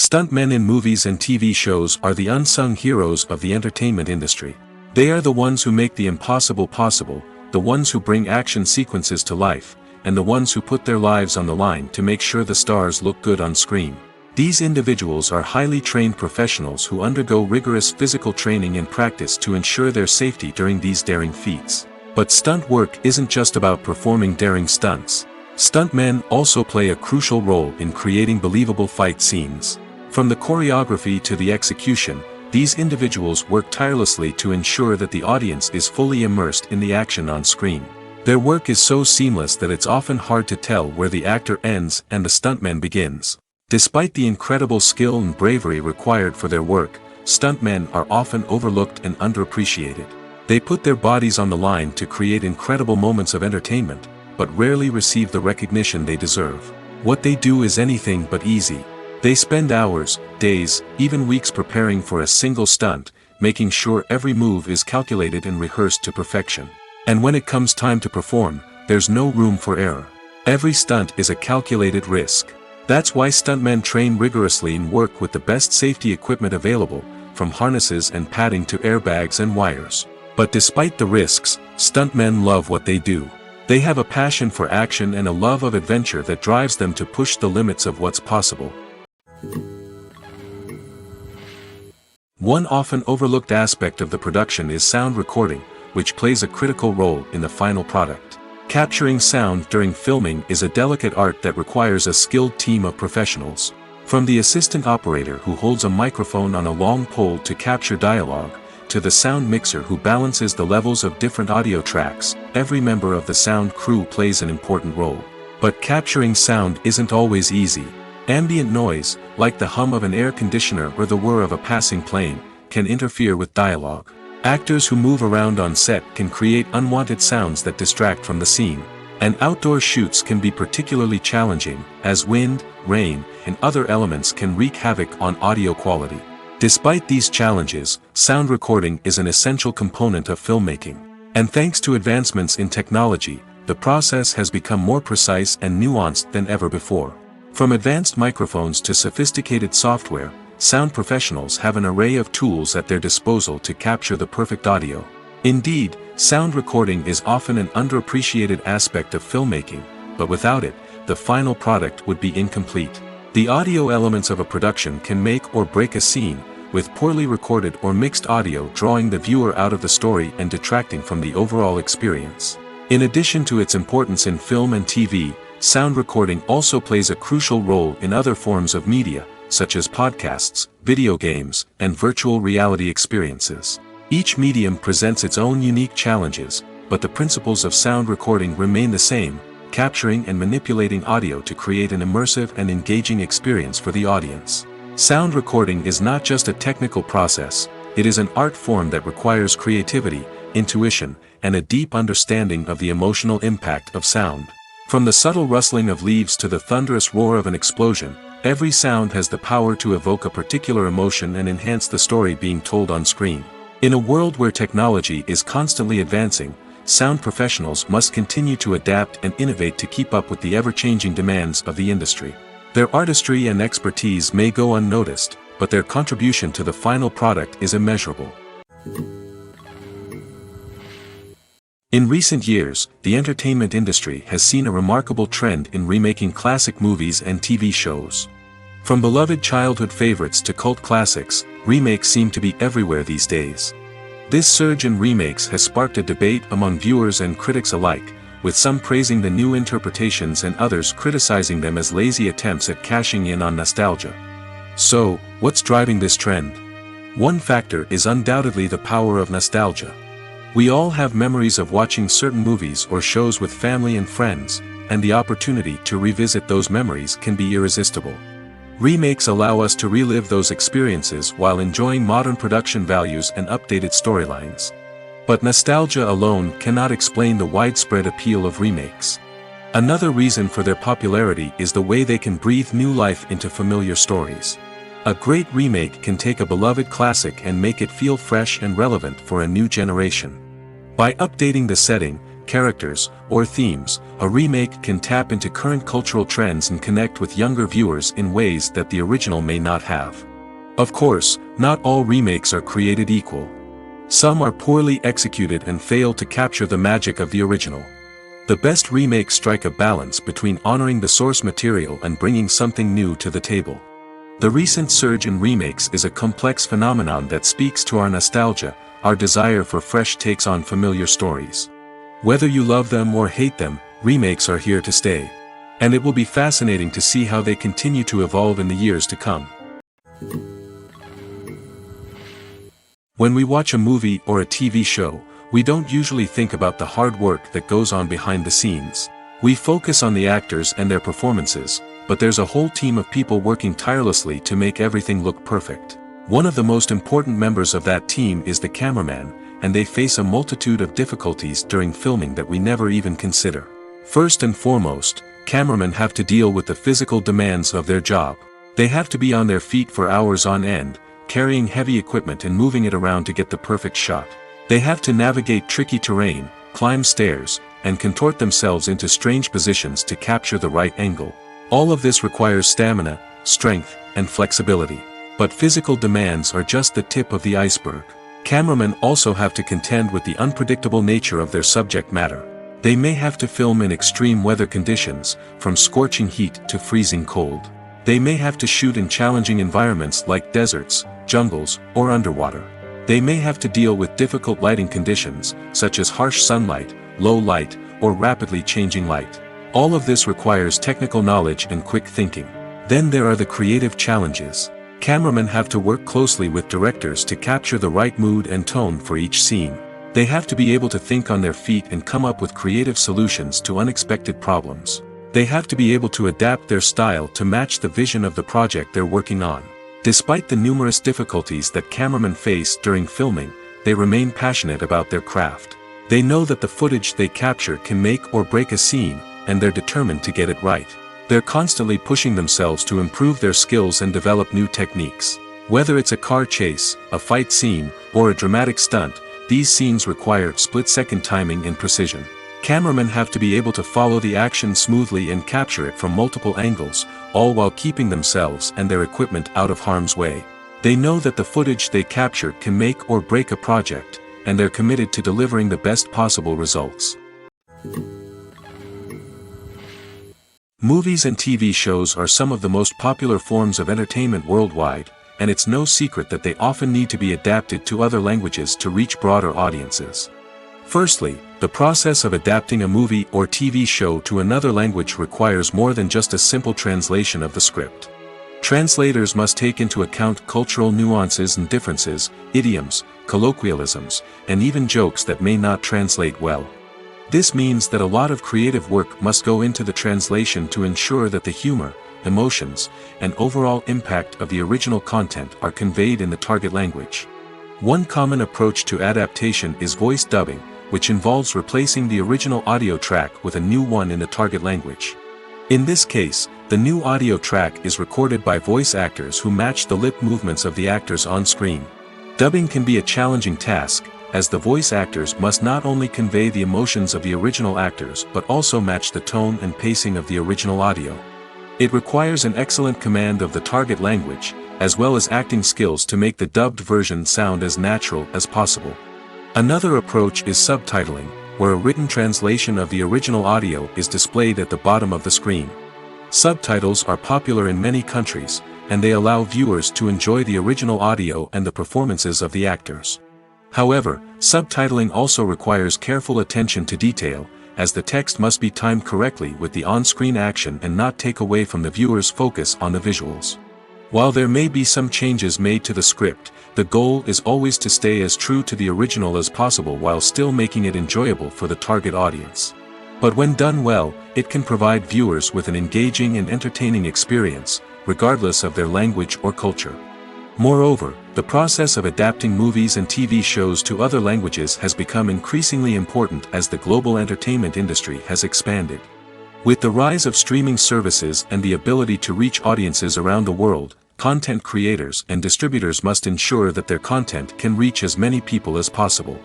Stuntmen in movies and TV shows are the unsung heroes of the entertainment industry. They are the ones who make the impossible possible, the ones who bring action sequences to life, and the ones who put their lives on the line to make sure the stars look good on screen. These individuals are highly trained professionals who undergo rigorous physical training and practice to ensure their safety during these daring feats. But stunt work isn't just about performing daring stunts. Stuntmen also play a crucial role in creating believable fight scenes. From the choreography to the execution, these individuals work tirelessly to ensure that the audience is fully immersed in the action on screen. Their work is so seamless that it's often hard to tell where the actor ends and the stuntman begins. Despite the incredible skill and bravery required for their work, stuntmen are often overlooked and underappreciated. They put their bodies on the line to create incredible moments of entertainment, but rarely receive the recognition they deserve. What they do is anything but easy. They spend hours, days, even weeks preparing for a single stunt, making sure every move is calculated and rehearsed to perfection. And when it comes time to perform, there's no room for error. Every stunt is a calculated risk. That's why stuntmen train rigorously and work with the best safety equipment available, from harnesses and padding to airbags and wires. But despite the risks, stuntmen love what they do. They have a passion for action and a love of adventure that drives them to push the limits of what's possible. One often overlooked aspect of the production is sound recording, which plays a critical role in the final product. Capturing sound during filming is a delicate art that requires a skilled team of professionals. From the assistant operator who holds a microphone on a long pole to capture dialogue, to the sound mixer who balances the levels of different audio tracks, every member of the sound crew plays an important role. But capturing sound isn't always easy. Ambient noise, like the hum of an air conditioner or the whir of a passing plane, can interfere with dialogue. Actors who move around on set can create unwanted sounds that distract from the scene. And outdoor shoots can be particularly challenging, as wind, rain, and other elements can wreak havoc on audio quality. Despite these challenges, sound recording is an essential component of filmmaking. And thanks to advancements in technology, the process has become more precise and nuanced than ever before. From advanced microphones to sophisticated software, sound professionals have an array of tools at their disposal to capture the perfect audio. Indeed, sound recording is often an underappreciated aspect of filmmaking, but without it, the final product would be incomplete. The audio elements of a production can make or break a scene, with poorly recorded or mixed audio drawing the viewer out of the story and detracting from the overall experience. In addition to its importance in film and TV, sound recording also plays a crucial role in other forms of media, such as podcasts, video games, and virtual reality experiences. Each medium presents its own unique challenges, but the principles of sound recording remain the same, capturing and manipulating audio to create an immersive and engaging experience for the audience. Sound recording is not just a technical process, it is an art form that requires creativity, intuition, and a deep understanding of the emotional impact of sound. From the subtle rustling of leaves to the thunderous roar of an explosion, every sound has the power to evoke a particular emotion and enhance the story being told on screen. In a world where technology is constantly advancing, sound professionals must continue to adapt and innovate to keep up with the ever-changing demands of the industry. Their artistry and expertise may go unnoticed, but their contribution to the final product is immeasurable. In recent years, the entertainment industry has seen a remarkable trend in remaking classic movies and TV shows. From beloved childhood favorites to cult classics, remakes seem to be everywhere these days. This surge in remakes has sparked a debate among viewers and critics alike, with some praising the new interpretations and others criticizing them as lazy attempts at cashing in on nostalgia. So, what's driving this trend? One factor is undoubtedly the power of nostalgia. We all have memories of watching certain movies or shows with family and friends, and the opportunity to revisit those memories can be irresistible. Remakes allow us to relive those experiences while enjoying modern production values and updated storylines. But nostalgia alone cannot explain the widespread appeal of remakes. Another reason for their popularity is the way they can breathe new life into familiar stories. A great remake can take a beloved classic and make it feel fresh and relevant for a new generation. By updating the setting, characters, or themes, a remake can tap into current cultural trends and connect with younger viewers in ways that the original may not have. Of course, not all remakes are created equal. Some are poorly executed and fail to capture the magic of the original. The best remakes strike a balance between honoring the source material and bringing something new to the table. The recent surge in remakes is a complex phenomenon that speaks to our nostalgia, our desire for fresh takes on familiar stories. Whether you love them or hate them, remakes are here to stay. And it will be fascinating to see how they continue to evolve in the years to come. When we watch a movie or a TV show, we don't usually think about the hard work that goes on behind the scenes. We focus on the actors and their performances, but there's a whole team of people working tirelessly to make everything look perfect. One of the most important members of that team is the cameraman, and they face a multitude of difficulties during filming that we never even consider. First and foremost, cameramen have to deal with the physical demands of their job. They have to be on their feet for hours on end, carrying heavy equipment and moving it around to get the perfect shot. They have to navigate tricky terrain, climb stairs, and contort themselves into strange positions to capture the right angle. All of this requires stamina, strength, and flexibility. But physical demands are just the tip of the iceberg. Cameramen also have to contend with the unpredictable nature of their subject matter. They may have to film in extreme weather conditions, from scorching heat to freezing cold. They may have to shoot in challenging environments like deserts, jungles, or underwater. They may have to deal with difficult lighting conditions, such as harsh sunlight, low light, or rapidly changing light. All of this requires technical knowledge and quick thinking. Then there are the creative challenges. Cameramen have to work closely with directors to capture the right mood and tone for each scene. They have to be able to think on their feet and come up with creative solutions to unexpected problems. They have to be able to adapt their style to match the vision of the project they're working on. Despite the numerous difficulties that cameramen face during filming, they remain passionate about their craft. They know that the footage they capture can make or break a scene, and they're determined to get it right. They're constantly pushing themselves to improve their skills and develop new techniques. Whether it's a car chase, a fight scene, or a dramatic stunt, these scenes require split-second timing and precision. Cameramen have to be able to follow the action smoothly and capture it from multiple angles, all while keeping themselves and their equipment out of harm's way. They know that the footage they capture can make or break a project, and they're committed to delivering the best possible results. Movies and TV shows are some of the most popular forms of entertainment worldwide, and it's no secret that they often need to be adapted to other languages to reach broader audiences. Firstly, the process of adapting a movie or TV show to another language requires more than just a simple translation of the script. Translators must take into account cultural nuances and differences, idioms, colloquialisms, and even jokes that may not translate well. This means that a lot of creative work must go into the translation to ensure that the humor, emotions, and overall impact of the original content are conveyed in the target language. One common approach to adaptation is voice dubbing, which involves replacing the original audio track with a new one in the target language. In this case, the new audio track is recorded by voice actors who match the lip movements of the actors on screen. Dubbing can be a challenging task, as the voice actors must not only convey the emotions of the original actors but also match the tone and pacing of the original audio. It requires an excellent command of the target language, as well as acting skills to make the dubbed version sound as natural as possible. Another approach is subtitling, where a written translation of the original audio is displayed at the bottom of the screen. Subtitles are popular in many countries, and they allow viewers to enjoy the original audio and the performances of the actors. However, subtitling also requires careful attention to detail, as the text must be timed correctly with the on-screen action and not take away from the viewer's focus on the visuals. While there may be some changes made to the script, the goal is always to stay as true to the original as possible while still making it enjoyable for the target audience. But when done well, it can provide viewers with an engaging and entertaining experience, regardless of their language or culture. Moreover, the process of adapting movies and TV shows to other languages has become increasingly important as the global entertainment industry has expanded. With the rise of streaming services and the ability to reach audiences around the world, content creators and distributors must ensure that their content can reach as many people as possible.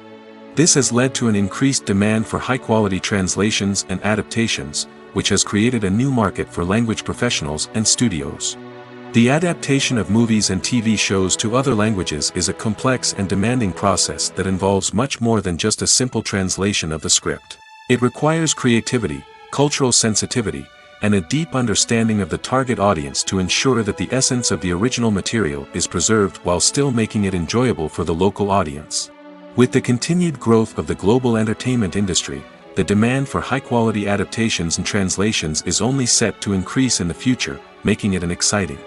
This has led to an increased demand for high-quality translations and adaptations, which has created a new market for language professionals and studios. The adaptation of movies and TV shows to other languages is a complex and demanding process that involves much more than just a simple translation of the script. It requires creativity, cultural sensitivity, and a deep understanding of the target audience to ensure that the essence of the original material is preserved while still making it enjoyable for the local audience. With the continued growth of the global entertainment industry, the demand for high-quality adaptations and translations is only set to increase in the future, making it an exciting.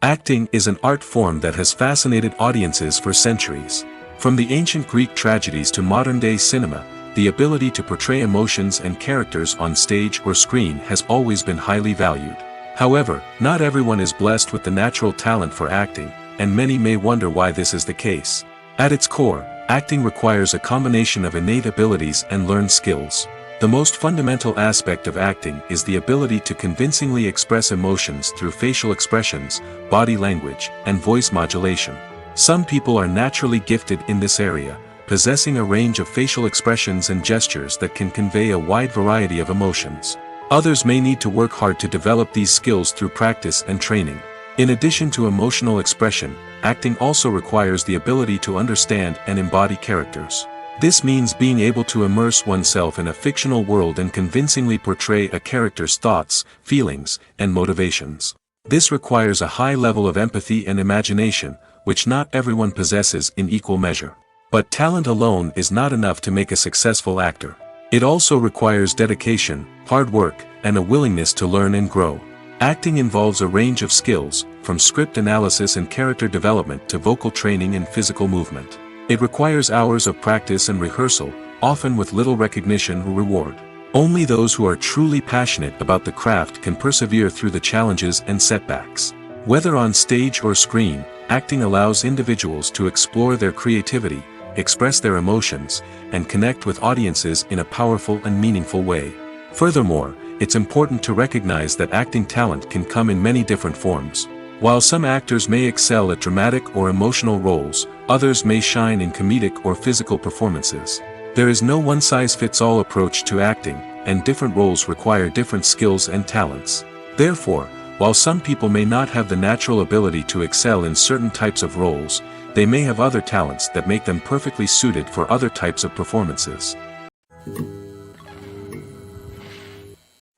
Acting is an art form that has fascinated audiences for centuries. From the ancient Greek tragedies to modern-day cinema, the ability to portray emotions and characters on stage or screen has always been highly valued. However, not everyone is blessed with the natural talent for acting, and many may wonder why this is the case. At its core, acting requires a combination of innate abilities and learned skills. The most fundamental aspect of acting is the ability to convincingly express emotions through facial expressions, body language, and voice modulation. Some people are naturally gifted in this area, possessing a range of facial expressions and gestures that can convey a wide variety of emotions. Others may need to work hard to develop these skills through practice and training. In addition to emotional expression, acting also requires the ability to understand and embody characters. This means being able to immerse oneself in a fictional world and convincingly portray a character's thoughts, feelings, and motivations. This requires a high level of empathy and imagination, which not everyone possesses in equal measure. But talent alone is not enough to make a successful actor. It also requires dedication, hard work, and a willingness to learn and grow. Acting involves a range of skills, from script analysis and character development to vocal training and physical movement. It requires hours of practice and rehearsal, often with little recognition or reward. Only those who are truly passionate about the craft can persevere through the challenges and setbacks. Whether on stage or screen, acting allows individuals to explore their creativity, express their emotions, and connect with audiences in a powerful and meaningful way. Furthermore, it's important to recognize that acting talent can come in many different forms. While some actors may excel at dramatic or emotional roles, others may shine in comedic or physical performances. There is no one-size-fits-all approach to acting, and different roles require different skills and talents. Therefore, while some people may not have the natural ability to excel in certain types of roles, they may have other talents that make them perfectly suited for other types of performances.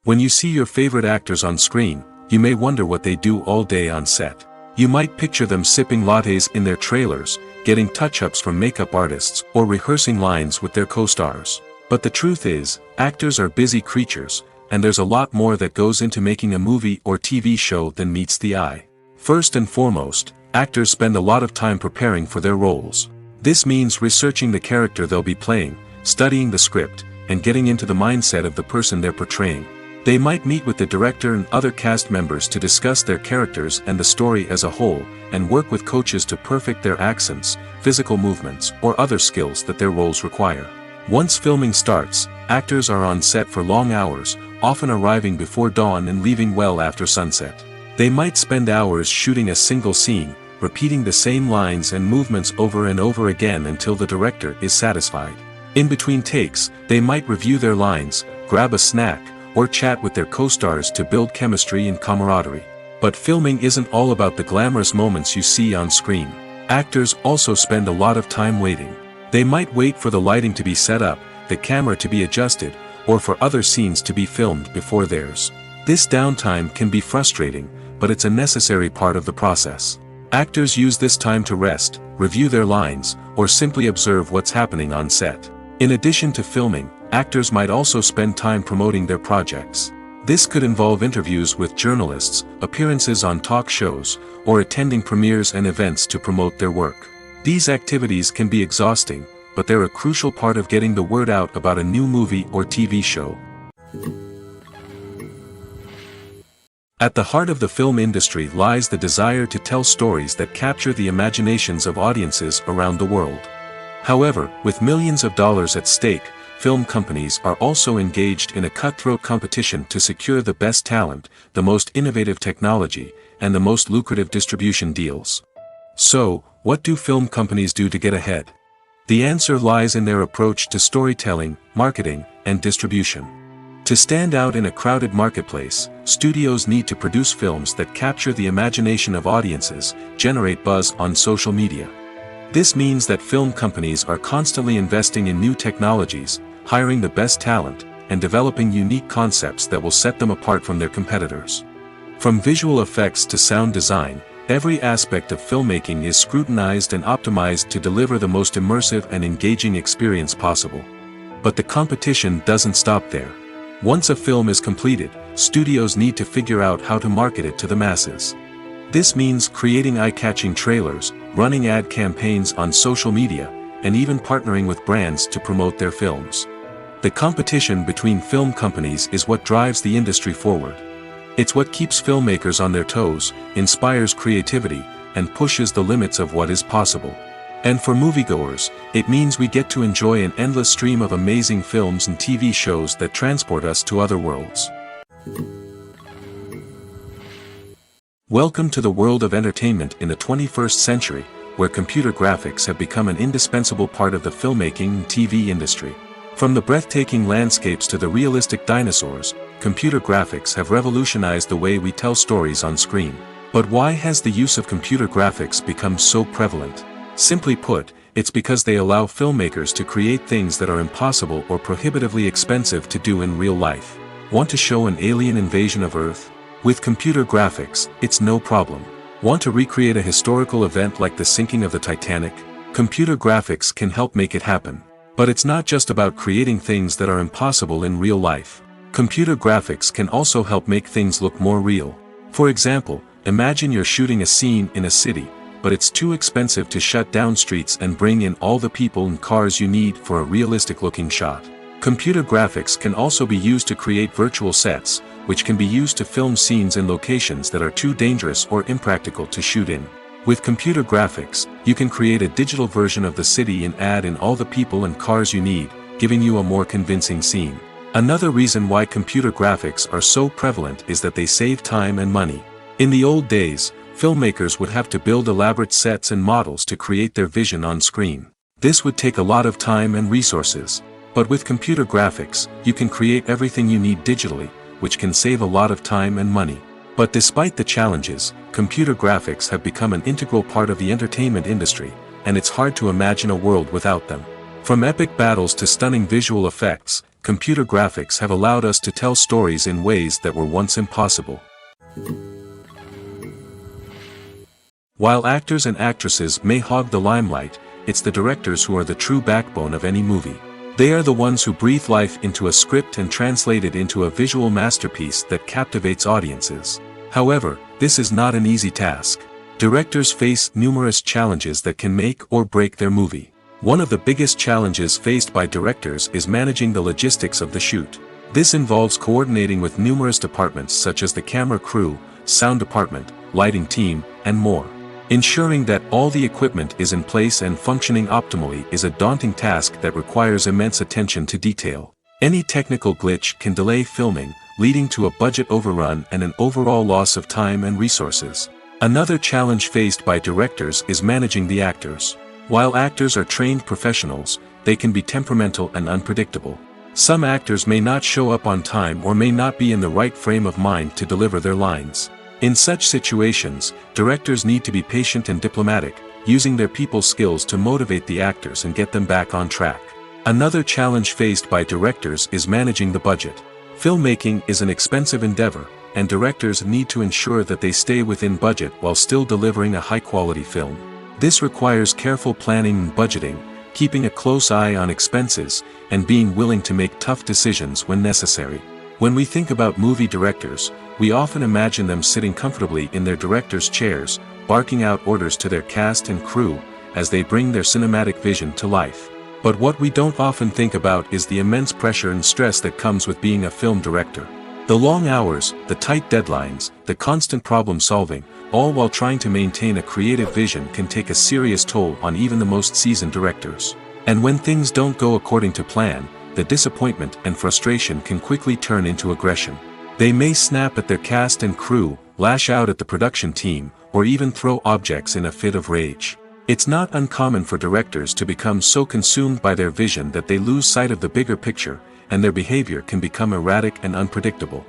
When you see your favorite actors on screen, you may wonder what they do all day on set. You might picture them sipping lattes in their trailers, getting touch-ups from makeup artists, or rehearsing lines with their co-stars. But the truth is, actors are busy creatures, and there's a lot more that goes into making a movie or TV show than meets the eye. First and foremost, actors spend a lot of time preparing for their roles. This means researching the character they'll be playing, studying the script, and getting into the mindset of the person they're portraying. They might meet with the director and other cast members to discuss their characters and the story as a whole, and work with coaches to perfect their accents, physical movements, or other skills that their roles require. Once filming starts, actors are on set for long hours, often arriving before dawn and leaving well after sunset. They might spend hours shooting a single scene, repeating the same lines and movements over and over again until the director is satisfied. In between takes, they might review their lines, grab a snack, or chat with their co-stars to build chemistry and camaraderie. But filming isn't all about the glamorous moments you see on screen. Actors also spend a lot of time waiting. They might wait for the lighting to be set up, the camera to be adjusted, or for other scenes to be filmed before theirs. This downtime can be frustrating, but it's a necessary part of the process. Actors use this time to rest, review their lines, or simply observe what's happening on set. In addition to filming, actors might also spend time promoting their projects. This could involve interviews with journalists, appearances on talk shows, or attending premieres and events to promote their work. These activities can be exhausting, but they're a crucial part of getting the word out about a new movie or TV show. At the heart of the film industry lies the desire to tell stories that capture the imaginations of audiences around the world. However, with millions of dollars at stake, film companies are also engaged in a cutthroat competition to secure the best talent, the most innovative technology, and the most lucrative distribution deals. So, What do film companies do to get ahead? The answer lies in their approach to storytelling, marketing, and distribution. To stand out in a crowded marketplace, studios need to produce films that capture the imagination of audiences, generate buzz on social media. This means that film companies are constantly investing in new technologies, hiring the best talent, and developing unique concepts that will set them apart from their competitors. From visual effects to sound design, every aspect of filmmaking is scrutinized and optimized to deliver the most immersive and engaging experience possible. But the competition doesn't stop there. Once a film is completed, studios need to figure out how to market it to the masses. This means creating eye-catching trailers, running ad campaigns on social media, and even partnering with brands to promote their films. The competition between film companies is what drives the industry forward. It's what keeps filmmakers on their toes, inspires creativity, and pushes the limits of what is possible. And for moviegoers, it means we get to enjoy an endless stream of amazing films and TV shows that transport us to other worlds. Welcome to the world of entertainment in the 21st century, where computer graphics have become an indispensable part of the filmmaking and TV industry. From the breathtaking landscapes to the realistic dinosaurs, computer graphics have revolutionized the way we tell stories on screen. But why has the use of computer graphics become so prevalent? Simply put, it's because they allow filmmakers to create things that are impossible or prohibitively expensive to do in real life. Want to show an alien invasion of Earth? With computer graphics, it's no problem. Want to recreate a historical event like the sinking of the Titanic? Computer graphics can help make it happen. But it's not just about creating things that are impossible in real life. Computer graphics can also help make things look more real. For example, imagine you're shooting a scene in a city, but it's too expensive to shut down streets and bring in all the people and cars you need for a realistic-looking shot. Computer graphics can also be used to create virtual sets, which can be used to film scenes in locations that are too dangerous or impractical to shoot in. With computer graphics, you can create a digital version of the city and add in all the people and cars you need, giving you a more convincing scene. Another reason why computer graphics are so prevalent is that they save time and money. In the old days, filmmakers would have to build elaborate sets and models to create their vision on screen. This would take a lot of time and resources. But with computer graphics, you can create everything you need digitally, which can save a lot of time and money. But despite the challenges, computer graphics have become an integral part of the entertainment industry, and it's hard to imagine a world without them. From epic battles to stunning visual effects, computer graphics have allowed us to tell stories in ways that were once impossible. While actors and actresses may hog the limelight, it's the directors who are the true backbone of any movie. They are the ones who breathe life into a script and translate it into a visual masterpiece that captivates audiences. However, this is not an easy task. Directors face numerous challenges that can make or break their movie. One of the biggest challenges faced by directors is managing the logistics of the shoot. This involves coordinating with numerous departments such as the camera crew, sound department, lighting team, and more. Ensuring that all the equipment is in place and functioning optimally is a daunting task that requires immense attention to detail. Any technical glitch can delay filming, leading to a budget overrun and an overall loss of time and resources. Another challenge faced by directors is managing the actors. While actors are trained professionals, they can be temperamental and unpredictable. Some actors may not show up on time or may not be in the right frame of mind to deliver their lines. In such situations, directors need to be patient and diplomatic, using their people skills to motivate the actors and get them back on track. Another challenge faced by directors is managing the budget. Filmmaking is an expensive endeavor, and directors need to ensure that they stay within budget while still delivering a high-quality film. This requires careful planning and budgeting, keeping a close eye on expenses, and being willing to make tough decisions when necessary. When we think about movie directors, we often imagine them sitting comfortably in their director's chairs, barking out orders to their cast and crew, as they bring their cinematic vision to life. But what we don't often think about is the immense pressure and stress that comes with being a film director. The long hours, the tight deadlines, the constant problem solving, all while trying to maintain a creative vision can take a serious toll on even the most seasoned directors. And when things don't go according to plan, the disappointment and frustration can quickly turn into aggression. They may snap at their cast and crew, lash out at the production team, or even throw objects in a fit of rage. It's not uncommon for directors to become so consumed by their vision that they lose sight of the bigger picture, and their behavior can become erratic and unpredictable.